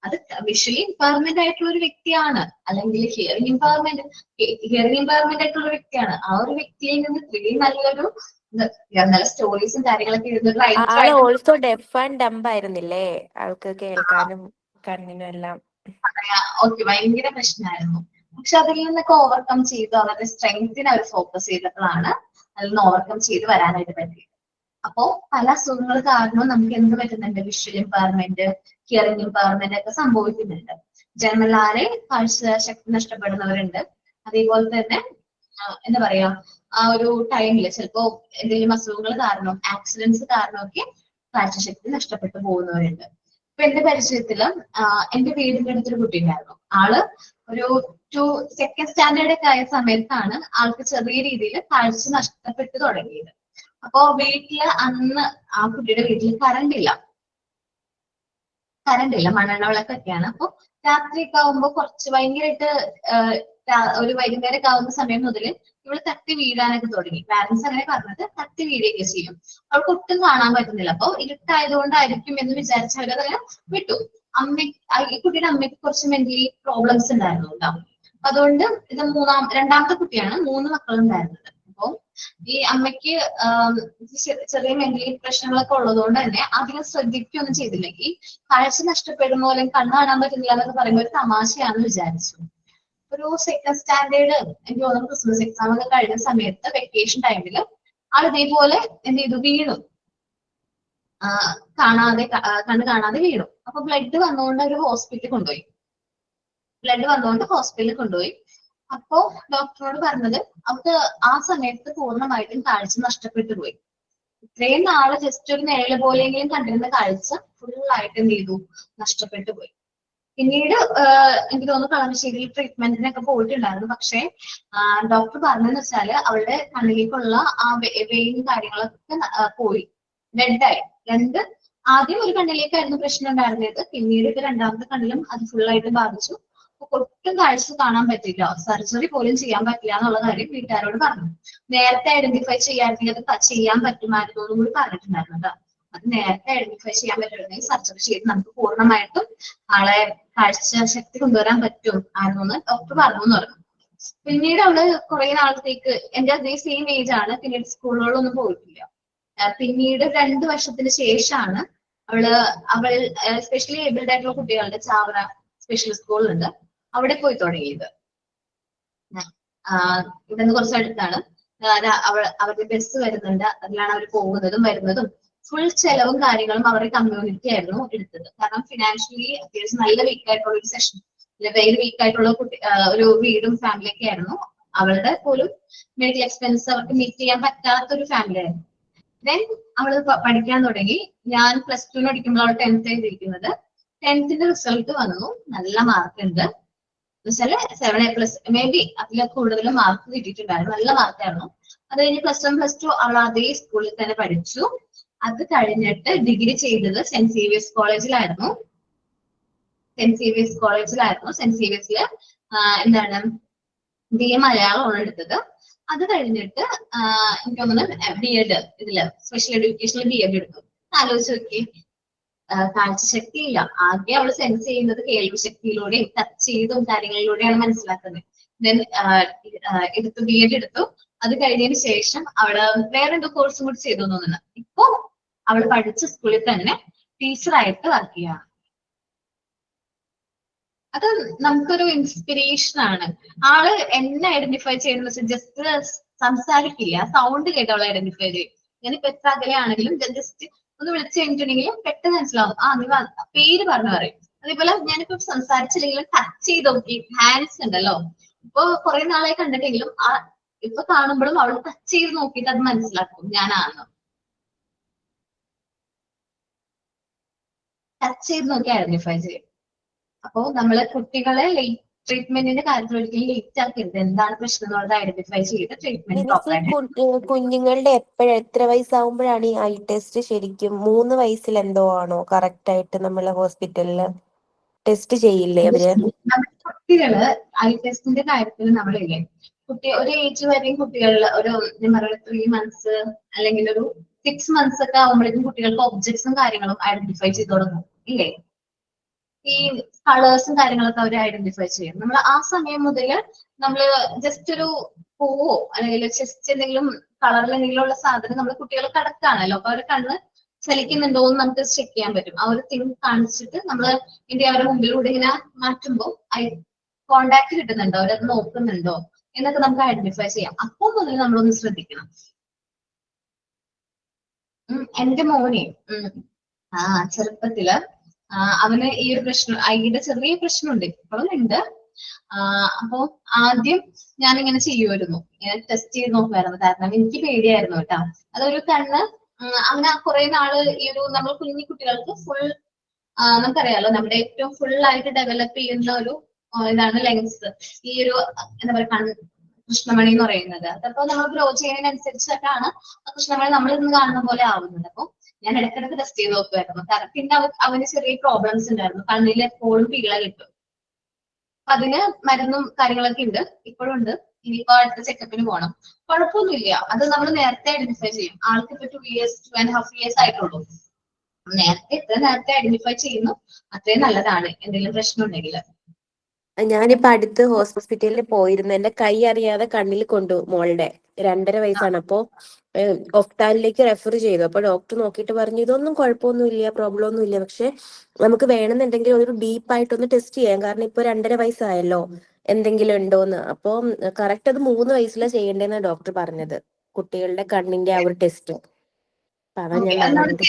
അത് വിഷ്വലി ഇമ്പയർമെന്റ് ആയിട്ടുള്ള ഒരു വ്യക്തിയാണ്, അല്ലെങ്കിൽ ഹിയറിംഗ് ഇമ്പയർമെന്റ് ആയിട്ടുള്ള ഒരു വ്യക്തിയാണ്. ആ ഒരു വ്യക്തിയിൽ നിന്ന് ഇത്രയും നല്ലൊരു നല്ല സ്റ്റോറീസും കാര്യങ്ങളൊക്കെ എഴുതുന്ന ഓൾസോ ഡെഫ് ആൻഡ് ഡംബ് ആയിരുന്നില്ലേ, ആൾക്ക് കേൾക്കാനും കണ്ണിനും എല്ലാം. ഓക്കെ, ഭയങ്കര പ്രശ്നമായിരുന്നു. പക്ഷെ അതിൽ നിന്നൊക്കെ ഓവർകം ചെയ്ത് അവരുടെ സ്ട്രെങ്തിനെ അവർ ഫോക്കസ് ചെയ്തപ്പോഴാണ് അതിൽ നിന്ന് ഓവർകം ചെയ്ത് വരാനായിട്ട് പറ്റിയത്. അപ്പോ പല അസുഖങ്ങൾ കാരണവും നമുക്ക് എന്ത് പറ്റുന്നുണ്ട്, വിഷ്വൽ ഇമ്പയർമെന്റ്, ഹിയറിംഗ് ഇമ്പയർമെന്റ് ഒക്കെ സംഭവിക്കുന്നുണ്ട്. ജന്മനാലെ കാഴ്ച ശക്തി നഷ്ടപ്പെടുന്നവരുണ്ട്. അതേപോലെ തന്നെ എന്താ പറയാ, ആ ഒരു ടൈമില് ചിലപ്പോ എന്തെങ്കിലും അസുഖങ്ങൾ കാരണം, ആക്സിഡൻസ് കാരണമൊക്കെ കാഴ്ചശക്തി നഷ്ടപ്പെട്ടു പോകുന്നവരുണ്ട്. ഇപ്പൊ എന്റെ പരിചയത്തില് എന്റെ വീടിന്റെ അടുത്തൊരു കുട്ടി ഉണ്ടായിരുന്നു. ആള് ഒരു 2nd സ്റ്റാൻഡേർഡ് ഒക്കെ ആയ സമയത്താണ് ആൾക്ക് ചെറിയ രീതിയിൽ കാഴ്ച നഷ്ടപ്പെട്ടു തുടങ്ങിയത്. അപ്പോ വീട്ടില് അന്ന് ആ കുട്ടിയുടെ വീട്ടിൽ കറണ്ട് ഇല്ല, മണ്ണെണ്ണ വിളക്കൊക്കെയാണ്. അപ്പൊ രാത്രിയൊക്കെ ആവുമ്പോ കുറച്ച് ഭയങ്കരമായിട്ട് ഒരു വൈകുന്നേരം ആവുന്ന സമയം മുതൽ ഇവള് തട്ടി വീഴാനൊക്കെ തുടങ്ങി. പാരന്റ്സ് അങ്ങനെ പറഞ്ഞത്, തട്ടി വീഴുകയൊക്കെ ചെയ്യും. അവൾക്ക് ഒട്ടും കാണാൻ പറ്റുന്നില്ല. അപ്പൊ ഇരുട്ടായതുകൊണ്ടായിരിക്കും എന്ന് വിചാരിച്ച് അവരതങ്ങനെ വിട്ടു. ഈ കുട്ടിയുടെ അമ്മയ്ക്ക് കുറച്ച് മെന്റലി പ്രോബ്ലംസ് ഉണ്ടായിരുന്നു കേട്ടോ. അതുകൊണ്ട് ഇത് 2ാമത്തെ കുട്ടിയാണ്, 3 മക്കളുണ്ടായിരുന്നത്. അപ്പൊ ഈ അമ്മയ്ക്ക് ചെറിയ മെന്റലി പ്രശ്നങ്ങളൊക്കെ ഉള്ളതുകൊണ്ട് തന്നെ അധികം ശ്രദ്ധിക്കുകയൊന്നും ചെയ്തില്ല. ഈ കാഴ്ച നഷ്ടപ്പെടുന്നു അല്ലെങ്കിൽ കണ്ണ് കാണാൻ പറ്റുന്നില്ല എന്നൊക്കെ പറയുമ്പോൾ ഒരു തമാശയാണെന്ന് വിചാരിച്ചു. ഒരു സെക്കൻഡ് സ്റ്റാൻഡേർഡ് എനിക്ക് തോന്നുന്നു ക്രിസ്മസ് എക്സാം ഒക്കെ കഴിഞ്ഞ സമയത്ത് വെക്കേഷൻ ടൈമിൽ ആൾ ഇതേപോലെ എന്ത് ചെയ്തു, വീണു. കണ്ണ് കാണാതെ വീണു. അപ്പൊ ബ്ലഡ് വന്നുകൊണ്ട് ഒരു ഹോസ്പിറ്റലിൽ കൊണ്ടുപോയി. അപ്പോ ഡോക്ടറോട് പറഞ്ഞത് അവർക്ക് ആ സമയത്ത് പൂർണ്ണമായിട്ടും കാഴ്ച നഷ്ടപ്പെട്ടു പോയി. ഇത്രയും നാള് ജസ്റ്റ് ഒരു നിഴല് പോലെയെങ്കിലും കണ്ടിരുന്ന കാഴ്ച ഫുള്ളായിട്ട് എന്ത് ചെയ്തു, നഷ്ടപ്പെട്ടു പോയി. പിന്നീട് എനിക്ക് തോന്നുന്നു കളമശ്ശേരിയിൽ ട്രീറ്റ്മെന്റിനൊക്കെ പോയിട്ടുണ്ടായിരുന്നു. പക്ഷെ ഡോക്ടർ പറഞ്ഞതെന്ന് വെച്ചാല് അവളുടെ കണ്ണിലേക്കുള്ള ആ വെയിനും കാര്യങ്ങളൊക്കെ പോയി, ഡെഡായി. ആദ്യം ഒരു കണ്ണിലേക്കായിരുന്നു പ്രശ്നം ഉണ്ടായിരുന്നത്. പിന്നീട് ഇപ്പൊ രണ്ടാമത്തെ കണ്ണിലും അത് ഫുള്ളായിട്ട് ബാധിച്ചു. ഒട്ടും കാഴ്ച കാണാൻ പറ്റില്ല, സർജറി പോലും ചെയ്യാൻ പറ്റില്ല എന്നുള്ള കാര്യം വീട്ടുകാരോട് പറഞ്ഞു. നേരത്തെ ഐഡന്റിഫൈ ചെയ്യാൻ പറ്റുമായിരുന്നു എന്നും കൂടി പറഞ്ഞിട്ടുണ്ടായിരുന്നു കേട്ടോ. അത് നേരത്തെ ഐഡന്റിഫൈ ചെയ്യാൻ പറ്റുമെങ്കിൽ സർജറി ചെയ്ത് നമുക്ക് പൂർണ്ണമായിട്ടും ആളെ കാഴ്ച ശക്തി കൊണ്ടുവരാൻ പറ്റും ആയിരുന്നു ഡോക്ടർ പറഞ്ഞു എന്ന് പറഞ്ഞു. പിന്നീട് അവള് കുറെ നാളത്തേക്ക്, എന്റെ അതേ സെയിം ഏജ് ആണ്, പിന്നീട് സ്കൂളുകളിലൊന്നും പോയിട്ടില്ല. പിന്നീട് 2 വർഷത്തിന് ശേഷമാണ് അവൾ സ്പെഷ്യലി ഏബിൾഡ് ആയിട്ടുള്ള കുട്ടികളുടെ ചാവറ സ്പെഷ്യൽ സ്കൂളുണ്ട്, അവിടെ പോയി തുടങ്ങിയത്. ഇവിടുന്ന് കുറച്ച് അടുത്താണ്. അവരുടെ ബസ് വരുന്നുണ്ട്, അതിലാണ് അവർ പോകുന്നതും വരുന്നതും. ഫുൾ ചെലവും കാര്യങ്ങളും അവരുടെ കമ്മ്യൂണിറ്റി ആയിരുന്നു എടുത്തത്. കാരണം ഫിനാൻഷ്യലി അത്യാവശ്യം നല്ല വീക്ക് ആയിട്ടുള്ള ഒരു സെഷൻ, വെരി വീക്ക് ആയിട്ടുള്ള ഒരു വീടും ഫാമിലിയൊക്കെ ആയിരുന്നു. അവളുടെ പോലും മെഡിക്കൽ എക്സ്പെൻസ് അവർക്ക് മീറ്റ് ചെയ്യാൻ പറ്റാത്ത ഒരു ഫാമിലി ആയിരുന്നു. ദെൻ അവള് പഠിക്കാൻ തുടങ്ങി. ഞാൻ +2 പഠിക്കുമ്പോൾ അവൾ 10th എഴുതിയിരിക്കുന്നത്. 10th റിസൾട്ട് വന്നു, നല്ല മാർക്ക് ഉണ്ട്. എന്നുവെച്ചാല് 7A+, മേ ബി അതിലൊക്കെ കൂടുതലും മാർക്ക് കിട്ടിയിട്ടുണ്ടായിരുന്നു, നല്ല മാർക്കായിരുന്നു. അത് കഴിഞ്ഞ് +1 +2 അവൾ അതേ സ്കൂളിൽ തന്നെ പഠിച്ചു. അത് കഴിഞ്ഞിട്ട് ഡിഗ്രി ചെയ്തത് സെന്റ് സേവിയേഴ്സ് കോളേജിലായിരുന്നു. സെന്റ് സേവിയേഴ്സില് എന്താണ് BA മലയാളമാണ് എടുത്തത്. അത് കഴിഞ്ഞിട്ട് എനിക്ക് തോന്നുന്നു B.Ed ഇതില് സ്പെഷ്യൽ എഡ്യൂക്കേഷനിൽ B.Ed എടുത്തു. ആലോചിച്ച് നോക്കി, കാഴ്ചശക്തി ഇല്ല. ആകെ അവള് സെൻസ് ചെയ്യുന്നത് കേൾവി ശക്തിയിലൂടെയും ടച്ച് ചെയ്തും കാര്യങ്ങളിലൂടെയാണ് മനസ്സിലാക്കുന്നത്. ദെൻ എടുത്തു, B.Ed എടുത്തു. അത് കഴിഞ്ഞതിന് ശേഷം അവള് വേറെ എന്തോ കോഴ്സും കൂടി ചെയ്തു തോന്നുന്നു. ഇപ്പൊ അവള് പഠിച്ച സ്കൂളിൽ തന്നെ ടീച്ചറായിട്ട് വർക്ക് ചെയ്യാണ്. അത് നമുക്കൊരു ഇൻസ്പിറേഷൻ ആണ്. ആള് എന്നെ ഐഡന്റിഫൈ ചെയ്യുന്ന ജസ്റ്റ് സംസാരിക്കില്ല, സൗണ്ട് കേട്ട് അവളെ ഐഡന്റിഫൈ ചെയ്യും. ഞാനിപ്പോ എത്ര അകലെയാണെങ്കിലും ജസ്റ്റ് ഒന്ന് വിളിച്ചു കഴിഞ്ഞിട്ടുണ്ടെങ്കിലും പെട്ടെന്ന് മനസ്സിലാവും, നീ പേര് പറഞ്ഞു പറയും. അതേപോലെ ഞാനിപ്പോ സംസാരിച്ചില്ലെങ്കിലും ടച്ച് ചെയ്ത് നോക്കി, ഹാൻഡ്സ് ഉണ്ടല്ലോ, ഇപ്പൊ കുറെ നാളായി കണ്ടിട്ടെങ്കിലും ഇപ്പൊ കാണുമ്പോഴും അവൾ ടച്ച് ചെയ്ത് നോക്കിയിട്ട് അത് മനസ്സിലാക്കും ഞാനാണ്. ടച്ച് ചെയ്ത് നോക്കി ഐഡന്റിഫൈ ചെയ്യും. അപ്പോ നമ്മള് കുട്ടികളെ ട്രീറ്റ്മെന്റിന്റെ കാര്യത്തിൽ ഒരിക്കലും ലേറ്റ് ആക്കരുത്. എന്താണ് പ്രശ്നം എന്നുള്ളത് ഐഡന്റിഫൈ ചെയ്ത് ട്രീറ്റ്മെന്റ് പ്രോപ്പറായിട്ട്. കുഞ്ഞുങ്ങളുടെ എത്ര വയസ്സാകുമ്പോഴാണ് ഈ ഐ ടെസ്റ്റ് ശരിക്കും? 3 വയസ്സിൽ എന്തോ ആണോ കറക്റ്റ് ആയിട്ട് നമ്മൾ ഹോസ്പിറ്റലില് ടെസ്റ്റ് ചെയ്യില്ലേ അവര്? കുട്ടികള് ഐ ടെസ്റ്റിന്റെ കാര്യത്തിൽ നമ്മളില്ലേ, ഒരു ഏജ് വരെയും കുട്ടികളിൽ ഒരു ഞാൻ പറയുന്നത് 3 months അല്ലെങ്കിൽ ഒരു 6 months ഒക്കെ ആകുമ്പോഴേക്കും കുട്ടികൾക്ക് ഒബ്ജക്ട്സും കാര്യങ്ങളും ഐഡന്റിഫൈ ചെയ്ത് തുടങ്ങും ഇല്ലേ? ഈ കളേഴ്സും കാര്യങ്ങളൊക്കെ അവർ ഐഡന്റിഫൈ ചെയ്യും. നമ്മൾ ആ സമയം മുതൽ നമ്മൾ ജസ്റ്റ് ഒരു പൂവോ അല്ലെങ്കിൽ ജസ്റ്റ് എന്തെങ്കിലും കളറിൽ എന്തെങ്കിലും ഉള്ള സാധനം നമ്മൾ കുട്ടികൾ കടക്കാണല്ലോ, അപ്പൊ അവർ കണ്ണ് ചലിക്കുന്നുണ്ടോ എന്ന് നമുക്ക് ചെക്ക് ചെയ്യാൻ പറ്റും. ആ ഒരു തിങ് കാണിച്ചിട്ട് നമ്മൾ അവരുടെ മുമ്പിലൂടെ ഇങ്ങനെ മാറ്റുമ്പോൾ കോണ്ടാക്ട് കിട്ടുന്നുണ്ടോ, അവരത് നോക്കുന്നുണ്ടോ എന്നൊക്കെ നമുക്ക് ഐഡന്റിഫൈ ചെയ്യാം. അപ്പൊ മുതൽ നമ്മളൊന്ന് ശ്രദ്ധിക്കണം. എന്റെ മോനെ ചെറുപ്പത്തില് അവന് ഈ ഒരു പ്രശ്നം, ഐയുടെ ചെറിയ പ്രശ്നമുണ്ട്, ഇപ്പോഴും ഉണ്ട്. അപ്പൊ ആദ്യം ഞാൻ ഇങ്ങനെ ചെയ്യുമായിരുന്നു, ഇങ്ങനെ ടെസ്റ്റ് ചെയ്ത് നോക്കുമായിരുന്നു. കാരണം എനിക്ക് പേടിയായിരുന്നു കേട്ടോ. അതൊരു കണ്ണ് അങ്ങനെ കുറെ നാള് ഈ ഒരു നമ്മൾ കുഞ്ഞു കുട്ടികൾക്ക് ഫുൾ നമുക്കറിയാലോ, നമ്മുടെ ഏറ്റവും ഫുൾ ആയിട്ട് ഡെവലപ്പ് ചെയ്യുന്ന ഒരു ഇതാണ് ലെൻസ്. ഈ ഒരു എന്താ പറയുക കൃഷ്ണമണി എന്ന് പറയുന്നത്. അതപ്പോ നമ്മൾ ഗ്രോ ചെയ്യുന്നതിനനുസരിച്ചിട്ടാണ് കൃഷ്ണമണി നമ്മൾ ഇന്ന് കാണുന്ന പോലെ ആവുന്നത്. അപ്പൊ ഞാൻ ഇടയ്ക്കിടയ്ക്ക് ടെസ്റ്റ് ചെയ്ത് നോക്കുമായിരുന്നു. പിന്നെ അവന് ചെറിയ പ്രോബ്ലംസ് ഉണ്ടായിരുന്നു, കണ്ണിൽ എപ്പോഴും പീള കിട്ടും. അപ്പൊ അതിന് മരുന്നും കാര്യങ്ങളൊക്കെ ഉണ്ട്, ഇപ്പോഴും ഉണ്ട്. ഇനിയിപ്പോ അടുത്ത ചെക്കപ്പിന് പോകണം. കുഴപ്പമൊന്നുമില്ല, അത് നമ്മൾ നേരത്തെ ഐഡന്റിഫൈ ചെയ്യും. ആൾക്ക് ഇപ്പൊ 2 years 2.5 years ആയിട്ടുള്ളൂ. എത്ര നേരത്തെ ഐഡന്റിഫൈ ചെയ്യുന്നു അത്രയും നല്ലതാണ് എന്തെങ്കിലും പ്രശ്നം ഉണ്ടെങ്കിൽ. ഞാനിപ്പോ അടുത്ത് ഹോസ്പിറ്റലിൽ പോയിരുന്നു. എന്റെ കൈ അറിയാതെ കണ്ണിൽ കൊണ്ടു മോളുടെ 2.5 വയസ്സാണ്. അപ്പോ ഒഫ്താലിലേക്ക് റെഫർ ചെയ്തു. അപ്പൊ ഡോക്ടർ നോക്കിയിട്ട് പറഞ്ഞു ഇതൊന്നും കുഴപ്പമൊന്നുമില്ല, പ്രോബ്ലം ഒന്നുമില്ല, പക്ഷെ നമുക്ക് വേണമെന്നുണ്ടെങ്കിൽ ഒരു ഡീപ്പായിട്ടൊന്ന് ടെസ്റ്റ് ചെയ്യാം. കാരണം ഇപ്പൊ 2.5 വയസ്സായല്ലോ, എന്തെങ്കിലും ഉണ്ടോന്ന്. അപ്പോൾ കറക്റ്റ് അത് 3 വയസ്സിലാണ് ചെയ്യേണ്ടതെന്നാണ് ഡോക്ടർ പറഞ്ഞത്, കുട്ടികളുടെ കണ്ണിന്റെ ആ ഒരു ടെസ്റ്റ്. അപ്പൊ അതാ ഞാൻ പറഞ്ഞത്.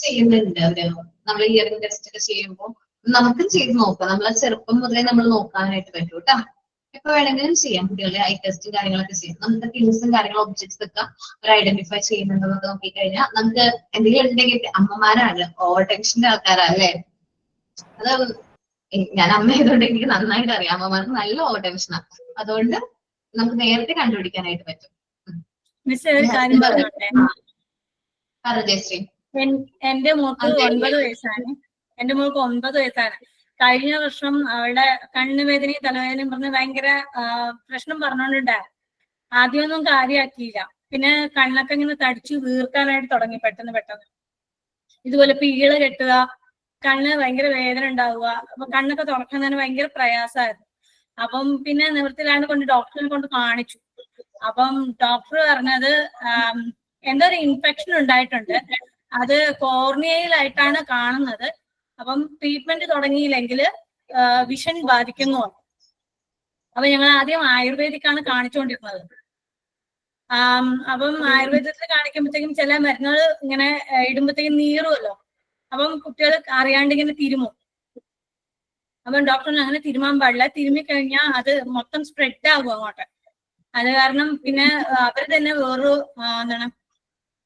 ചെയ്യുന്നുണ്ട് അവര്. നമ്മൾ ഇയറിംഗ് ടെസ്റ്റ് ഒക്കെ ചെയ്യുമ്പോൾ നമുക്കും ചെയ്ത് നോക്കാം. നമ്മൾ ചെറുപ്പം മുതലേ നമ്മൾ നോക്കാനായിട്ട് പറ്റും കേട്ടോ. എപ്പോ വേണമെങ്കിലും ചെയ്യാം. കുട്ടികളുടെ ഐ ടെസ്റ്റും കാര്യങ്ങളൊക്കെ ചെയ്യാം. നമുക്ക് തിങ്സും കാര്യങ്ങളും ഒബ്ജക്ട്സ് ഒക്കെ ഒരു ഐഡന്റിഫൈ ചെയ്യുന്നുണ്ടെന്നൊക്കെ നോക്കിക്കഴിഞ്ഞാൽ നമുക്ക് എന്തെങ്കിലും ഉണ്ടെങ്കിൽ അമ്മമാരാണ് ഓവർ ടെൻഷന്റെ ആൾക്കാരല്ലേ. അത് ഞാൻ അമ്മ ആയതുകൊണ്ട് എനിക്ക് നന്നായിട്ട് അറിയാം. അമ്മമാർക്ക് നല്ല ഓവർ ടെൻഷനാണ്. അതുകൊണ്ട് നമുക്ക് നേരത്തെ കണ്ടുപിടിക്കാനായിട്ട് പറ്റും. മിസ് ഒരു കാര്യം പറഞ്ഞോട്ടെ. ജയശ്രീ, എന്റെ മോൾക്ക് 9 വയസ്സാണ്. എന്റെ മോൾക്ക് 9 വയസ്സാണ്. കഴിഞ്ഞ വർഷം അവളുടെ കണ്ണുവേദനയും തലവേദനയും പറഞ്ഞ് ഭയങ്കര പ്രശ്നം പറഞ്ഞോണ്ടുണ്ടായിരുന്നു. ആദ്യമൊന്നും കാര്യമാക്കിയില്ല. പിന്നെ കണ്ണൊക്കെ ഇങ്ങനെ തടിച്ചു വീർക്കാനായിട്ട് തുടങ്ങി പെട്ടെന്ന്. ഇതുപോലെ പീള കെട്ടുക, കണ്ണ് ഭയങ്കര വേദന ഉണ്ടാവുക, അപ്പൊ കണ്ണൊക്കെ തുറക്കുന്നതിന് ഭയങ്കര പ്രയാസമായിരുന്നു. അപ്പം പിന്നെ നിവൃത്തിയിലാണ്ട് കൊണ്ട് ഡോക്ടറിനെ കൊണ്ട് കാണിച്ചു. അപ്പം ഡോക്ടർ പറഞ്ഞത് എന്തോ ഒരു ഇൻഫെക്ഷൻ ഉണ്ടായിട്ടുണ്ട്, അത് കോർണിയയിലായിട്ടാണ് കാണുന്നത്. അപ്പം ട്രീറ്റ്മെന്റ് തുടങ്ങിയില്ലെങ്കിൽ വിഷൻ ബാധിക്കുന്നു. അപ്പൊ ഞങ്ങൾ ആദ്യം ആയുർവേദിക്കാണ് കാണിച്ചുകൊണ്ടിരുന്നത്. അപ്പം ആയുർവേദത്തിൽ കാണിക്കുമ്പോഴത്തേക്കും ചില മരുന്നുകൾ ഇങ്ങനെ ഇടുമ്പോഴത്തേക്കും നീറുമല്ലോ. അപ്പം കുട്ടികൾ അറിയാണ്ട് ഇങ്ങനെ തിരുമും. അപ്പം ഡോക്ടറിന് അങ്ങനെ തിരുമാൻ പാടില്ല. തിരുമ്മി കഴിഞ്ഞാൽ അത് മൊത്തം സ്പ്രെഡ് ആകും അങ്ങോട്ട്. അത് കാരണം പിന്നെ അവർ തന്നെ വേറൊരു എന്താണ്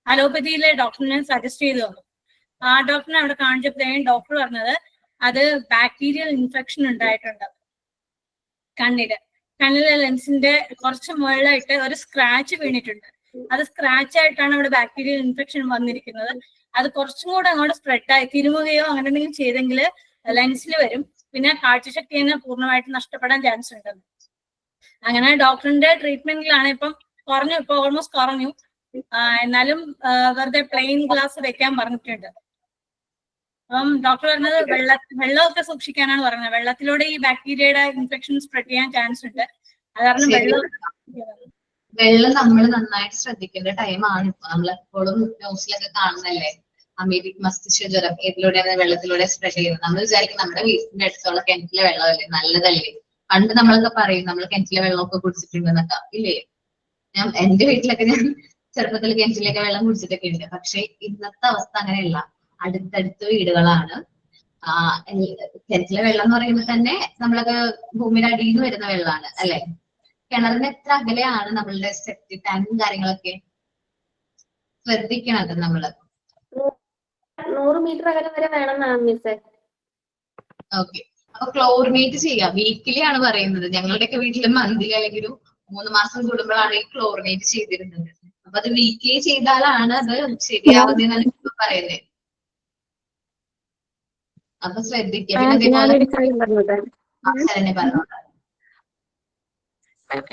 അലോപ്പതിയിലെ ഡോക്ടറിനെ സജസ്റ്റ് ചെയ്തു തന്നു. ആ ഡോക്ടറിനെ അവിടെ കാണിച്ചപ്പോഴത്തേക്കും ഡോക്ടർ പറഞ്ഞത് അത് ബാക്ടീരിയൽ ഇൻഫെക്ഷൻ ഉണ്ടായിട്ടുണ്ട് കണ്ണിലെ ലെൻസിന്റെ കുറച്ച് മുകളിലായിട്ട് ഒരു സ്ക്രാച്ച് വീണിട്ടുണ്ട്. അത് സ്ക്രാച്ച് ആയിട്ടാണ് അവിടെ ബാക്ടീരിയൽ ഇൻഫെക്ഷൻ വന്നിരിക്കുന്നത്. അത് കുറച്ചും കൂടെ അങ്ങോട്ട് സ്പ്രെഡായി തിരുമുകയോ അങ്ങനെ എന്തെങ്കിലും ചെയ്തെങ്കിൽ ലെൻസിൽ വരും. പിന്നെ കാഴ്ചശക്തി തന്നെ പൂർണ്ണമായിട്ട് നഷ്ടപ്പെടാൻ ചാൻസ് ഉണ്ട്. അങ്ങനെ ഡോക്ടറിന്റെ ട്രീറ്റ്മെന്റിലാണ് ഇപ്പം കുറഞ്ഞു, ഇപ്പൊ ഓൾമോസ്റ്റ് കുറഞ്ഞു. എന്നാലും വെറുതെ പ്ലെയിൻ ഗ്ലാസ് വെക്കാൻ പറഞ്ഞിട്ടുണ്ട്. അപ്പം ഡോക്ടർ പറഞ്ഞത് വെള്ളമൊക്കെ സൂക്ഷിക്കാനാണ് പറഞ്ഞത്. വെള്ളത്തിലൂടെ ഈ ബാക്ടീരിയയുടെ ഇൻഫെക്ഷൻ സ്പ്രെഡ് ചെയ്യാൻ ചാൻസ് ഉണ്ട്. അത് കാരണം വെള്ളം നമ്മൾ നന്നായിട്ട് ശ്രദ്ധിക്കേണ്ട ടൈമാണ് ഇപ്പൊ. നമ്മളെപ്പോഴും ന്യൂസിലൊക്കെ കാണുന്നല്ലേ അമീബിക് മസ്തിഷ്ക ജ്വരം ഇതിലൂടെയാണ് വെള്ളത്തിലൂടെ സ്പ്രെഡ് ചെയ്യുന്നത്. നമ്മൾ വിചാരിക്കും നമ്മുടെ വീട്ടിന്റെ അടുത്തുള്ള കിണറ്റിലെ വെള്ളമല്ലേ നല്ലതല്ലേ. പണ്ട് നമ്മളൊക്കെ പറയും നമ്മൾ കിണറ്റിലെ വെള്ളമൊക്കെ കുടിച്ചിട്ടുണ്ടെന്നൊക്കെ ഇല്ലേ. എന്റെ വീട്ടിലൊക്കെ ഞാൻ ചെറുപ്പത്തിൽ കിണറ്റിലേക്ക് വെള്ളം കുടിച്ചിട്ടൊക്കെ ഉണ്ട്. പക്ഷെ ഇന്നത്തെ അവസ്ഥ അങ്ങനെയല്ല. അടുത്തടുത്ത് വീടുകളാണ്. കിണറ്റിലെ വെള്ളം എന്ന് പറയുമ്പോൾ തന്നെ നമ്മളൊക്കെ ഭൂമിയുടെ അടിയിൽ നിന്ന് വരുന്ന വെള്ളമാണ് അല്ലെ. കിണറിന് എത്ര അകലെയാണ് നമ്മളുടെ സെപ്റ്റിക് ടാങ്കും കാര്യങ്ങളൊക്കെ ശ്രദ്ധിക്കണത് നമ്മള്. 100 മീറ്റർ അകലെ വരെ വേണമെന്നാണ് മിസ്സേ. ഓക്കെ, അപ്പൊ ക്ലോറിനേറ്റ് ചെയ്യാം. വീക്കിലി ആണ് പറയുന്നത്. ഞങ്ങളുടെയൊക്കെ വീട്ടിൽ മന്ത്ലി അല്ലെങ്കിൽ 3 മാസം കൂടുമ്പോഴാണ് ഈ ക്ലോറിനേറ്റ് ചെയ്തിരുന്നത്. അപ്പൊ അത് വീക്കിലി ചെയ്താലാണ് അത് ശരിയാവുന്നതെന്നാണ് ഇപ്പൊ പറയുന്നത്. അപ്പൊ ശ്രദ്ധിക്കുക. പിന്നെ പറഞ്ഞോട്ടെ.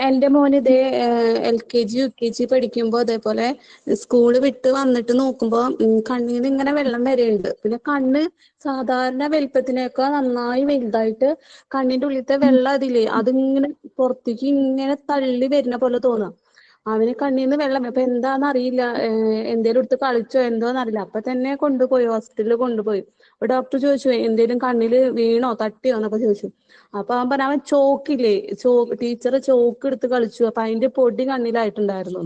എന്റെ മോന് ഇതേ LKG UKG പഠിക്കുമ്പോ അതേപോലെ സ്കൂള് വിട്ട് വന്നിട്ട് നോക്കുമ്പോ കണ്ണിന് ഇങ്ങനെ വെള്ളം വരെയുണ്ട്. പിന്നെ കണ്ണ് സാധാരണ വലിപ്പത്തിനേക്കാൾ നന്നായി വലുതായിട്ട് കണ്ണിന്റെ ഉള്ളിലത്തെ വെള്ളം അതില്ലേ അതിങ്ങനെ പുറത്തേക്ക് ഇങ്ങനെ തള്ളി വരുന്ന പോലെ തോന്നാം. അവന് കണ്ണിന്ന് വെള്ളം. അപ്പൊ എന്താന്ന് അറിയില്ല, എന്തേലും എടുത്ത് കളിച്ചോ എന്തോന്ന് അറിയില്ല. അപ്പൊ തന്നെ കൊണ്ടുപോയി ഹോസ്പിറ്റലിൽ കൊണ്ടുപോയി. അപ്പൊ ഡോക്ടർ ചോദിച്ചു എന്തേലും കണ്ണില് വീണോ തട്ടിയോ എന്നൊക്കെ ചോദിച്ചു. അപ്പൊ അവൻ പറഞ്ഞ അവൻ ചോക്കില്ലേ, ടീച്ചർ ചോക്ക് എടുത്ത് കളിച്ചു. അപ്പൊ അതിന്റെ പൊടി കണ്ണിലായിട്ടുണ്ടായിരുന്നു.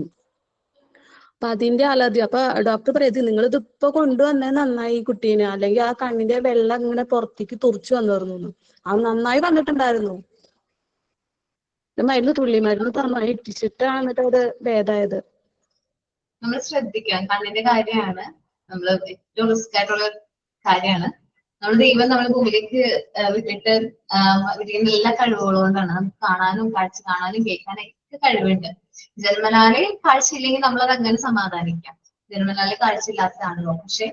അപ്പൊ അതിന്റെ അലർജി. അപ്പൊ ഡോക്ടർ പറയുന്നത് നിങ്ങൾ ഇതിപ്പോ കൊണ്ടുവന്നത് നന്നായി കുട്ടീനെ, അല്ലെങ്കിൽ ആ കണ്ണിന്റെ വെള്ളം ഇങ്ങനെ പുറത്തേക്ക് തുറച്ചു വന്നിരുന്നു. അത് നന്നായി വന്നിട്ടുണ്ടായിരുന്നു. മരുന്ന് തുള്ളി മരുന്ന് നന്നായി ഇട്ടിച്ചിട്ടാണ് അത് ഭേദമായത്. നമ്മൾ ശ്രദ്ധിക്കാം. കണ്ണിന്റെ കാര്യമാണ് നമ്മൾ ഏറ്റവും റിസ്ക് ആയിട്ടുള്ള കാര്യമാണ്. നമ്മൾ ദൈവം നമ്മൾ ഭൂമിയിലേക്ക് വിട്ടിട്ട് എല്ലാ കഴിവുകളും കൊണ്ടാണ്. നമുക്ക് കാണാനും കാഴ്ച കാണാനും കേൾക്കാനും ഒക്കെ കഴിവുണ്ട്. ജന്മനാലെ കാഴ്ചയില്ലെങ്കിൽ നമ്മളത് അങ്ങനെ സമാധാനിക്കാം. ജന്മനാലെ കാഴ്ചയില്ലാത്തതാണല്ലോ. പക്ഷെ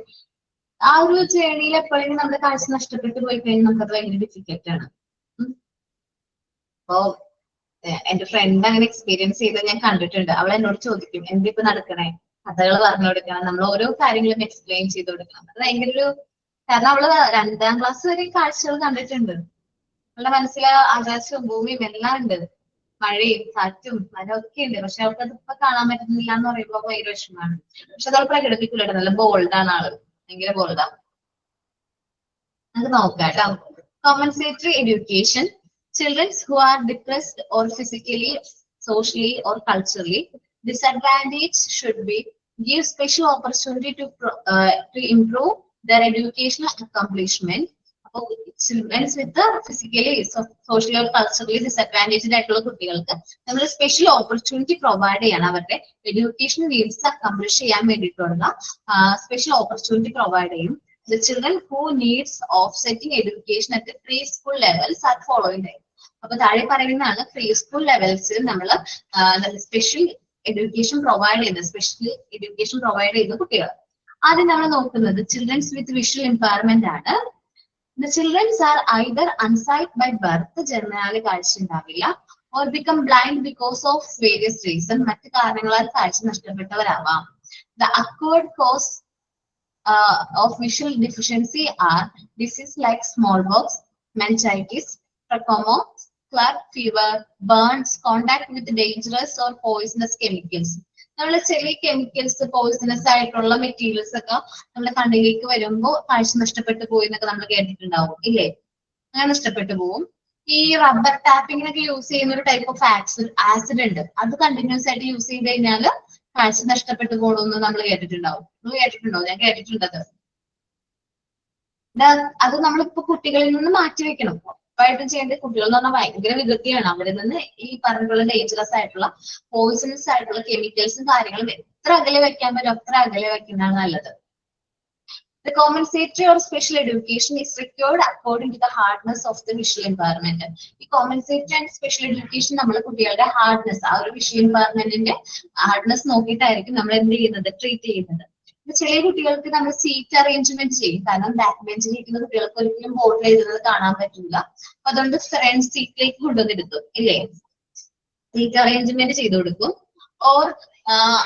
ആ ഒരു ജേണിയിൽ എപ്പോഴെങ്കിലും നമ്മുടെ കാഴ്ച നഷ്ടപ്പെട്ടു പോയി കഴിഞ്ഞാൽ നമുക്കത് ഭയങ്കര ഡിഫിക്കൽട്ട് ആണ്. അപ്പോ എന്റെ ഫ്രണ്ട് അങ്ങനെ എക്സ്പീരിയൻസ് ചെയ്ത് ഞാൻ കണ്ടിട്ടുണ്ട്. അവൾ എന്നോട് ചോദിക്കും എന്തിപ്പോ നടക്കണേ, കഥകൾ പറഞ്ഞു കൊടുക്കണം, നമ്മൾ ഓരോ കാര്യങ്ങളും എക്സ്പ്ലെയിൻ ചെയ്ത് കൊടുക്കണം. അത് ഭയങ്കര ഒരു കാരണം അവള് 2ാം ക്ലാസ് വരെ കാഴ്ചകൾ കണ്ടിട്ടുണ്ട്. അവളുടെ മനസ്സിൽ ആകാശവും ഭൂമിയും എല്ലാം ഉണ്ട്, മഴയും കാറ്റും മരമൊക്കെ ഉണ്ട്. പക്ഷെ അവൾക്ക് അത് ഇപ്പൊ കാണാൻ പറ്റുന്നില്ല എന്ന് പറയുമ്പോൾ ഭയങ്കര വിഷമമാണ്. പക്ഷെ അത് അവൾ പ്രകടിപ്പിക്കില്ല. നല്ല ബോൾഡാണ് ആള്, ഭയങ്കര ബോൾഡാണ്. അത് നോക്കാം കേട്ടോ. Compensatory education. Children who are depressed or physically, socially, or culturally disadvantaged should be give special opportunity to improve their educational accomplishment. Children with the physically, socially, or culturally disadvantaged ആയിട്ടുള്ള കുട്ടികൾക്ക് നമ്മൾ സ്പെഷ്യൽ ഓപ്പർച്യൂണിറ്റി പ്രൊവൈഡ് ചെയ്യണം. അവരുടെ education needs accomplish ചെയ്യാൻ വേണ്ടിയിട്ടുള്ള special opportunity provide ചെയ്യും. The children who needs offsetting education at the preschool levels are following type. അപ്പൊ താഴെ പറയുന്നതാണ് പ്രീ സ്കൂൾ ലെവൽസിൽ നമ്മൾ സ്പെഷ്യൽ എഡ്യൂക്കേഷൻ പ്രൊവൈഡ് ചെയ്യുന്ന കുട്ടികൾ. ആദ്യം നമ്മൾ നോക്കുന്നത് ചിൽഡ്രൻസ് വിത്ത് വിഷ്വൽ ഇമ്പയർമെന്റ് ആണ്. The children are either unsight by birth, ജന്മനാല് കാഴ്ച ഉണ്ടാവില്ല, or become blind because of various reasons, മറ്റു കാരണങ്ങളാൽ കാഴ്ച നഷ്ടപ്പെട്ടവരാവാം. The acquired cause of visual deficiency are disease like smallpox, meningitis, trachoma, club fever, burns, contact with dangerous or poisonous chemicals. നമ്മള് ചെറിയ chemicals, poisonous ആയിട്ടുള്ള materials ഒക്കെ നമ്മുടെ കണ്ണിലേക്ക് വരുമ്പോൾ കാഴ്ച നഷ്ടപ്പെട്ടു പോയി എന്നൊക്കെ നമ്മൾ കേട്ടിട്ടുണ്ടാവും ഇല്ലേ? അങ്ങനെ നഷ്ടപ്പെട്ടു പോവും. ഈ റബ്ബർ ടാപ്പിങ്ങിനൊക്കെ യൂസ് ചെയ്യുന്ന ഒരു ടൈപ്പ് ഓഫ് ആസിഡ് ഉണ്ട്. അത് കണ്ടിന്യൂസ് ആയിട്ട് യൂസ് ചെയ്ത് കഴിഞ്ഞാല് കാഴ്ച നഷ്ടപ്പെട്ടു പോകണമെന്ന് നമ്മൾ കേട്ടിട്ടുണ്ടാവും. നിങ്ങൾ കേട്ടിട്ടുണ്ടോ? ഞാൻ കേട്ടിട്ടുണ്ടത്. അത് നമ്മളിപ്പോ കുട്ടികളിൽ നിന്ന് മാറ്റി വെക്കണം. ഉറപ്പായിട്ടും ചെയ്യേണ്ടത് കുട്ടികൾ എന്ന് പറഞ്ഞാൽ ഭയങ്കര വികൃതിയാണ്. അവിടെ നിന്ന് ഈ പറഞ്ഞിട്ടുള്ള ഡേഞ്ചറസ് ആയിട്ടുള്ള പോയിസണസ് ആയിട്ടുള്ള കെമിക്കൽസും കാര്യങ്ങളും എത്ര അകലെ വെക്കാൻ പറ്റും അത്ര അകലെ വെക്കുന്നതാണ് നല്ലത്. The compensatory or special education is required according to the hardness of the visual impairment. ഈ compensatory and special education നമ്മൾ കുട്ടികളുടെ ഹാർഡ്നെസ്, ആ ഒരു വിഷ്വൽ ഇമ്പയർമെന്റിന്റെ ഹാർഡ്നെസ് നോക്കിയിട്ടായിരിക്കും നമ്മൾ എന്ത് ചെയ്യുന്നത്, ട്രീറ്റ് ചെയ്യുന്നത്. ചില കുട്ടികൾക്ക് നമ്മൾ സീറ്റ് അറേഞ്ച്മെന്റ് ചെയ്യും. കാരണം ബാക്ക് ബെഞ്ചിൽ ഇരിക്കുന്ന കുട്ടികൾക്ക് ഒരിക്കലും ബോർഡിൽ എഴുതുന്നത് കാണാൻ പറ്റില്ല. അപ്പൊ അതുകൊണ്ട് ഫ്രണ്ട് സീറ്റിലേക്ക് കൊണ്ടുവന്നിരുത്തും ഇല്ലേ? സീറ്റ് അറേഞ്ച്മെന്റ് ചെയ്ത് കൊടുക്കും. ഓർ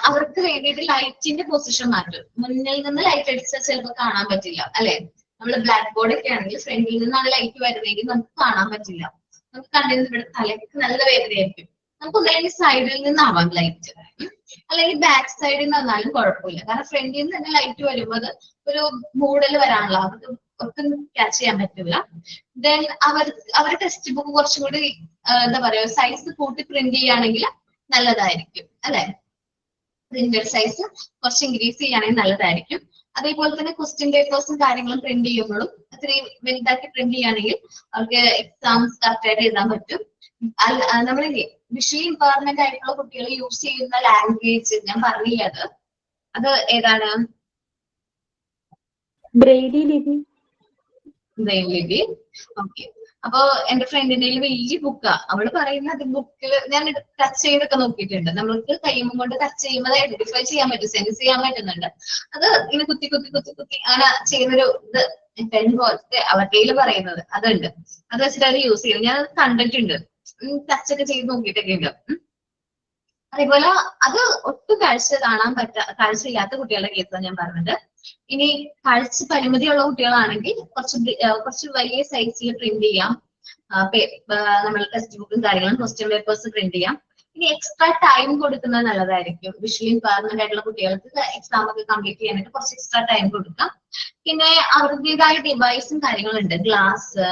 അവർക്ക് വേണ്ടിയിട്ട് ലൈറ്റിന്റെ പൊസിഷൻ മാറ്റും. മുന്നിൽ നിന്ന് ലൈറ്റ് അടിച്ചാൽ ചിലപ്പോൾ കാണാൻ പറ്റില്ല അല്ലെ? നമ്മൾ ബ്ലാക്ക് ബോർഡ് ഒക്കെ ആണെങ്കിൽ ഫ്രണ്ടിൽ നിന്നാണ് ലൈറ്റ് വരുന്നതെങ്കിൽ നമുക്ക് കാണാൻ പറ്റില്ല. നമുക്ക് കണ്ടിരുന്ന ഇവിടെ തലയ്ക്ക് നല്ല വേദനയായിരിക്കും. നമുക്ക് ഒന്നെങ്കിൽ സൈഡിൽ നിന്നാവാം ലൈറ്റ്, അല്ലെങ്കിൽ ബാക്ക് സൈഡിൽ നിന്നാലും കുഴപ്പമില്ല. കാരണം ഫ്രണ്ടിൽ നിന്ന് തന്നെ ലൈറ്റ് വരുമ്പോൾ അത് ഒരു മൂഡൽ വരാനുള്ള അവർക്ക് ഒട്ടും ക്യാച്ച് ചെയ്യാൻ പറ്റില്ല. ദെൻ അവരുടെ ടെക്സ്റ്റ് ബുക്ക് കുറച്ചും കൂടി എന്താ പറയാ സൈസ് കൂട്ടി പ്രിന്റ് ചെയ്യുകയാണെങ്കിൽ നല്ലതായിരിക്കും അല്ലെ? പ്രിന്റർ സൈസ് കുറച്ച് ഇൻക്രീസ് ചെയ്യുകയാണെങ്കിൽ നല്ലതായിരിക്കും. അതേപോലെ തന്നെ ക്വസ്റ്റ്യൻ പേപ്പേഴ്സും കാര്യങ്ങളും പ്രിന്റ് ചെയ്യുമ്പോഴും അത്രയും വലുതാക്കി പ്രിന്റ് ചെയ്യുകയാണെങ്കിൽ അവർക്ക് എക്സാംസ് കറക്റ്റായിട്ട് എഴുതാൻ പറ്റും. നമ്മൾ വിഷ്വൽ ഇമ്പയർമെന്റ് ആയിട്ടുള്ള കുട്ടികൾ യൂസ് ചെയ്യുന്ന ലാംഗ്വേജ് ഞാൻ പറഞ്ഞില്ല, അത് ഏതാണ്? ബ്രെയിലി ലിപി. ഓക്കെ. അപ്പൊ എന്റെ ഫ്രണ്ടിന്റെ വലിയ ബുക്കാ. അവള് പറയുന്നത് ബുക്കിൽ ഞാൻ ടച്ച് ചെയ്തൊക്കെ നോക്കിയിട്ടുണ്ട്. നമ്മൾക്ക് കൈമ കൊണ്ട് ടച്ച് ചെയ്യുമ്പോൾ അത് ഐഡന്റിഫൈ ചെയ്യാൻ പറ്റും, സെൻസ് ചെയ്യാൻ പറ്റുന്നുണ്ട്. അത് ഇങ്ങനെ കുത്തി കുത്തി കുത്തി കുത്തി അങ്ങനെ ചെയ്യുന്നൊരു ഇത് പെൻ പോലത്തെ അവരുടെ പറയുന്നത് അതുണ്ട്. അത് വെച്ചിട്ട് അത് യൂസ് ചെയ്യും. ഞാൻ കണ്ടിട്ടുണ്ട്, ടച്ചൊക്കെ ചെയ്ത് നോക്കിയിട്ടൊക്കെ ഉണ്ട്. അതേപോലെ അത് ഒട്ടും കാഴ്ചയില്ലാത്ത കുട്ടികളുടെ കേസാണ് ഞാൻ പറഞ്ഞത്. ഇനി കാഴ്ച പരിമിതിയുള്ള കുട്ടികളാണെങ്കിൽ കുറച്ച് വലിയ സൈസിൽ പ്രിന്റ് ചെയ്യാം. നമ്മൾ ടെക്സ്റ്റ് ബുക്കും കാര്യങ്ങളും ക്വസ്റ്റ്യൻ പേപ്പേഴ്സ് പ്രിന്റ് ചെയ്യാം. ഇനി എക്സ്ട്രാ ടൈം കൊടുക്കുന്നത് നല്ലതായിരിക്കും. വിഷ്വൽ ഇമ്പയർമെന്റ് ആയിട്ടുള്ള കുട്ടികൾക്ക് എക്സാം ഒക്കെ കംപ്ലീറ്റ് ചെയ്യാനായിട്ട് കുറച്ച് എക്സ്ട്രാ ടൈം കൊടുക്കാം. പിന്നെ അവരുടേതായ ഡിവൈസും കാര്യങ്ങളുണ്ട്, ഗ്ലാസ്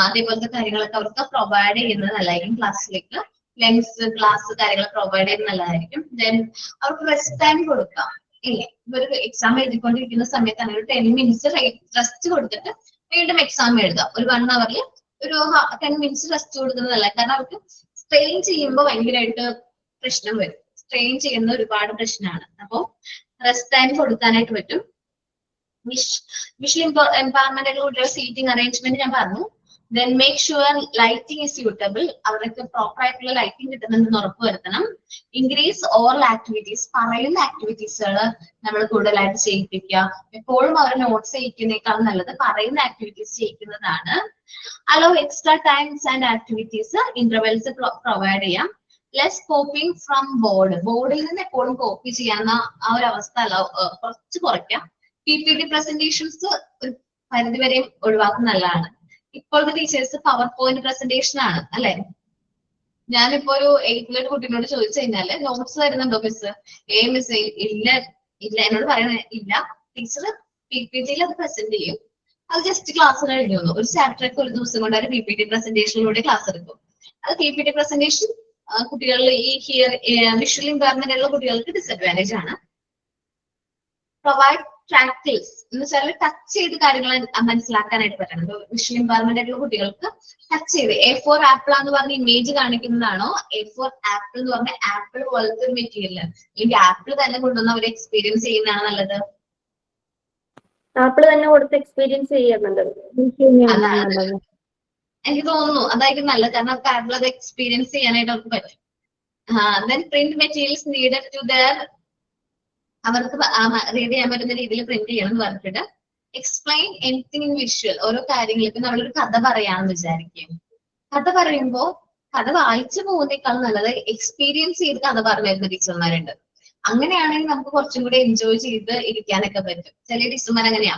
അതേപോലത്തെ കാര്യങ്ങളൊക്കെ അവർക്ക് പ്രൊവൈഡ് ചെയ്യുന്നത് നല്ലതായിരിക്കും. ക്ലാസ്സിലേക്ക് ലെൻസ് ഗ്ലാസ് കാര്യങ്ങൾ പ്രൊവൈഡ് ചെയ്യുന്നത് നല്ലതായിരിക്കും. ദെൻ അവർക്ക് റെസ്റ്റ് ടൈം കൊടുക്കാം ഇല്ലേ? ഇവർ എക്സാം എഴുതിക്കൊണ്ടിരിക്കുന്ന സമയത്താണ് ഒരു 10 minutes റെസ്റ്റ് കൊടുത്തിട്ട് വീണ്ടും എക്സാം എഴുതാം. ഒരു 1 hour ഒരു 10 minutes റെസ്റ്റ് കൊടുക്കുന്നതല്ല. കാരണം അവർക്ക് സ്ട്രെയിൻ ചെയ്യുമ്പോൾ ഭയങ്കരമായിട്ട് പ്രശ്നം വരും. സ്ട്രെയിൻ ചെയ്യുന്ന ഒരുപാട് പ്രശ്നമാണ്. അപ്പോ റെസ്റ്റ് ടൈം കൊടുക്കാനായിട്ട് പറ്റും. വിഷ്വൽ എംപവർമെന്റ് ആയിട്ടുള്ള കുട്ടികളുടെ സീറ്റിംഗ് അറേഞ്ച്മെന്റ് ഞാൻ പറഞ്ഞു. Then make sure lighting is suitable. അവർക്ക് പ്രോപ്പർ ആയിട്ടുള്ള ലൈറ്റിംഗ് കിട്ടുന്നുണ്ടെന്ന് ഉറപ്പുവരുത്തണം. Increase oral activities. പറയുന്ന ആക്ടിവിറ്റീസുകൾ നമ്മൾ കൂടുതലായിട്ട് ചെയ്യിപ്പിക്കുക. എപ്പോഴും അവർ നോട്ട്സ് ചെയ്യിക്കുന്നേക്കാളും നല്ലത് പറയുന്ന ആക്ടിവിറ്റീസ് ചെയ്യിക്കുന്നതാണ്. Allow extra times and activities intervals provide ചെയ്യാം. ലെസ് കോപ്പിംഗ് ഫ്രം ബോർഡിൽ നിന്ന് എപ്പോഴും കോപ്പി ചെയ്യാവുന്ന ആ ഒരു അവസ്ഥ കുറച്ച് കുറയ്ക്കാം. PPT പ്രസന്റേഷൻസ് ഒരു പരിധിവരെയും ഒഴിവാക്കുന്ന നല്ലതാണ്. ഇപ്പോഴത്തെ ടീച്ചേഴ്സ് പവർ പോയിന്റ് പ്രസന്റേഷൻ ആണ് അല്ലെ? ഞാനിപ്പോ ഒരു 8th grade കുട്ടീനോട് ചോദിച്ചു കഴിഞ്ഞാല് നോട്ട്സ് തരുന്നുണ്ടോ മിസ്? മിസ് ഇല്ല എന്നോട് പറയണ ഇല്ല. ടീച്ചർ PPT അത് പ്രസന്റ് ചെയ്യും. അത് ജസ്റ്റ് ക്ലാസ് കഴിഞ്ഞു വന്നു. ഒരു ചാപ്റ്റർക്ക് ഒരു ദിവസം കൊണ്ട് ഒരു PPT പ്രസന്റേഷനിലൂടെ ക്ലാസ് എടുക്കും. അത് PPT പ്രസന്റേഷൻ കുട്ടികളിൽ ഈ വിഷ്വൽ ഇമ്പയർമെന്റ് ഉള്ള കുട്ടികൾക്ക് ഡിസഡ്വാൻറ്റേജ് ആണ്. പ്രൊവൈഡ് പ്രാക്ടീസ് എന്ന് വെച്ചാൽ ടച്ച് ചെയ്ത് കാര്യങ്ങൾ മനസ്സിലാക്കാനായിട്ട് പറ്റണം. വിഷ്വൽ ഇമ്പയർമെന്റ് ആയിട്ടുള്ള കുട്ടികൾക്ക് ടച്ച് ചെയ്ത് A4 ആപ്പിൾ എന്ന് പറഞ്ഞ ഇമേജ് കാണിക്കുന്നതാണോ A4 ആപ്പിൾ എന്ന് പറഞ്ഞ ആപ്പിൾ പോലത്തെ ഒരു മെറ്റീരിയൽ അല്ലെങ്കിൽ ആപ്പിൾ തന്നെ കൊണ്ടുവന്ന് അവർ എക്സ്പീരിയൻസ് ചെയ്യുന്നതാണ് നല്ലത്? ആപ്പിൾ തന്നെ കൊടുത്ത് എക്സ്പീരിയൻസ് ചെയ്യുന്നുണ്ട്. എനിക്ക് തോന്നുന്നു അതായിരിക്കും നല്ലത്. കാരണം അവർക്ക് ആപ്പിൾ അത് എക്സ്പീരിയൻസ് ചെയ്യാനായിട്ട് അവർക്ക് പറ്റും. then print materials needed to their അവർക്ക് റീഡ് ചെയ്യാൻ പറ്റുന്ന രീതിയിൽ പ്രിന്റ് ചെയ്യണം എന്ന് പറഞ്ഞിട്ട് എക്സ്പ്ലെയിൻ എനിത്തിങ് ഇൻ വിഷ്വൽ. ഓരോ കാര്യങ്ങളും ഇപ്പൊ നമ്മളൊരു കഥ പറയാണെന്ന് വിചാരിക്കും. കഥ പറയുമ്പോ കഥ വായിച്ചു പോകുന്നേക്കാൾ നല്ലത് എക്സ്പീരിയൻസ് ചെയ്ത് കഥ പറഞ്ഞു തരുന്ന ടീച്ചർമാരുണ്ട്. അങ്ങനെയാണെങ്കിൽ നമുക്ക് കുറച്ചും കൂടി എൻജോയ് ചെയ്ത് ഇരിക്കാനൊക്കെ പറ്റും. ചില ടീച്ചർമാർ അങ്ങനെയാ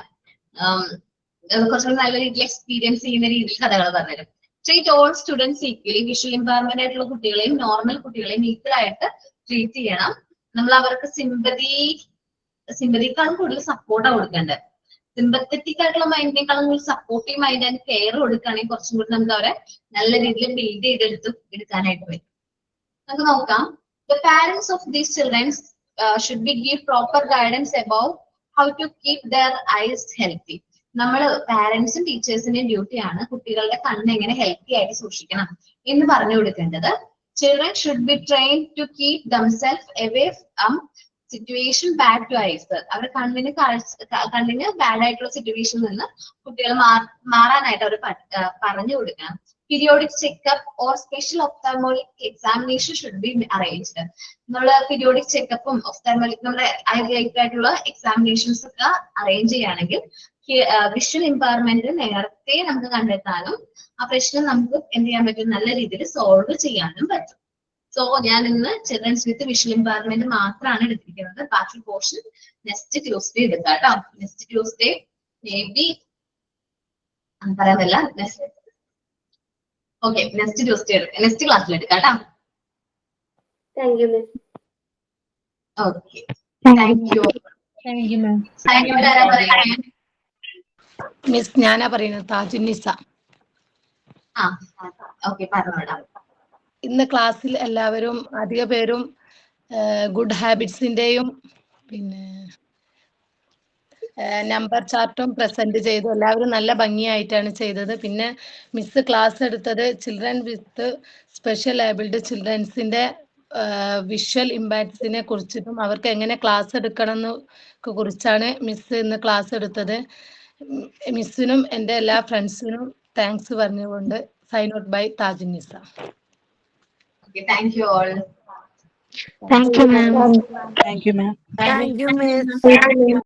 കുറച്ചും കൂടി നല്ല രീതിയിൽ എക്സ്പീരിയൻസ് ചെയ്യുന്ന രീതിയിൽ കഥകൾ പറഞ്ഞുതരും. Treat all students equally. Visual impairment ആയിട്ടുള്ള കുട്ടികളെയും നോർമൽ കുട്ടികളെയും ഈക്വൽ ആയിട്ട് ട്രീറ്റ് ചെയ്യണം. നമ്മൾ അവർക്ക് സിമ്പതിക്കാളും കൂടുതൽ സപ്പോർട്ടാണ് കൊടുക്കേണ്ടത്. സിമ്പത്തറ്റിക് ആയിട്ടുള്ള മൈൻഡിനേക്കാളും കൂടുതൽ സപ്പോർട്ടീവ് മൈൻഡ് ആൻഡ് കെയർ കൊടുക്കുകയാണെങ്കിൽ കുറച്ചും കൂടി നമുക്ക് അവരെ നല്ല രീതിയിൽ ബിൽഡ് എടുക്കാനായിട്ട് പറ്റും. നമുക്ക് നോക്കാം. The parents of these children should be give proper guidance about how to keep their eyes healthy. നമ്മൾ പാരന്റ്സും ടീച്ചേഴ്സിന്റെയും ഡ്യൂട്ടിയാണ് കുട്ടികളുടെ കണ്ണ് എങ്ങനെ ഹെൽത്തി ആയിട്ട് സൂക്ഷിക്കണം എന്ന് പറഞ്ഞു കൊടുക്കേണ്ടത്. Children should be trained to keep themselves away from situation bad to eyes. അവർ കണ്ണിന് ബാഡ് ആയിട്ടുള്ള സിറ്റുവേഷനിൽ നിന്ന് കുട്ടികൾ മാറാനായിട്ട് അവർ പറഞ്ഞു കൊടുക്കണം. Periodic checkup or special ophthalmologic examination should be arranged. നമ്മൾ പീരിയോഡിക് ചെക്കപ്പും ഒഫ്താൽമോളിക് നമ്മുടെ റിലേറ്റഡ് ആയിട്ടുള്ള എക്സാമിനേഷൻസ് ഒക്കെ അറേഞ്ച് ചെയ്യുകയാണെങ്കിൽ വിഷ്വൽ ഇമ്പയർമെന്റ് നേരത്തെ നമുക്ക് കണ്ടെത്താനും ആ പ്രശ്നം നമുക്ക് എന്ത് ചെയ്യാൻ പറ്റും, നല്ല രീതിയിൽ സോൾവ് ചെയ്യാനും പറ്റും. സോ ഞാൻ ഇന്ന് ചിൽഡ്രൻസ് വിത്ത് വിഷ്വൽ ഇമ്പയർമെന്റ് മാത്രമാണ് എടുത്തിരിക്കുന്നത്. ബാക്കി പോർഷൻ നെക്സ്റ്റ് ട്യൂസ്ഡേ എടുക്കാം കേട്ടോ. നെക്സ്റ്റ് ട്യൂസ്ഡേ മേ ബി പറയാൻ പറ്റില്ല. ഓക്കെ, നെക്സ്റ്റ് ട്യൂസ്ഡേ എടുക്കാം, നെക്സ്റ്റ് ക്ലാസ്സിൽ എടുക്കാം കേട്ടോ. Thank you miss. Okay, thank you. Miss ഞാനാ പറയുന്നത്, താജുന്നിസ. ഇന്ന് ക്ലാസ്സിൽ എല്ലാവരും അധിക പേരും ഗുഡ് ഹാബിറ്റ്സിന്റെയും പിന്നെ നമ്പർ ചാർട്ടും പ്രസന്റ് ചെയ്തു. എല്ലാവരും നല്ല ഭംഗിയായിട്ടാണ് ചെയ്തത്. പിന്നെ മിസ് ക്ലാസ് എടുത്തത് ചിൽഡ്രൻ വിത്ത് സ്പെഷ്യൽ ഏബിൾഡ് ചിൽഡ്രൻസിന്റെ വിഷ്വൽ ഇമ്പാക്ട്സിനെ കുറിച്ചിട്ടും അവർക്ക് എങ്ങനെ ക്ലാസ് എടുക്കണം എന്ന് കുറിച്ചാണ് മിസ് ഇന്ന് ക്ലാസ് എടുത്തത്. മിസ്സിനും എൻ്റെ എല്ലാ ഫ്രണ്ട്സിനും താങ്ക്സ് പറഞ്ഞുകൊണ്ട് sign out bye Tajunnisa. Thank you all. Thank you, ma'am. Thank you, ma'am. Thank you, miss.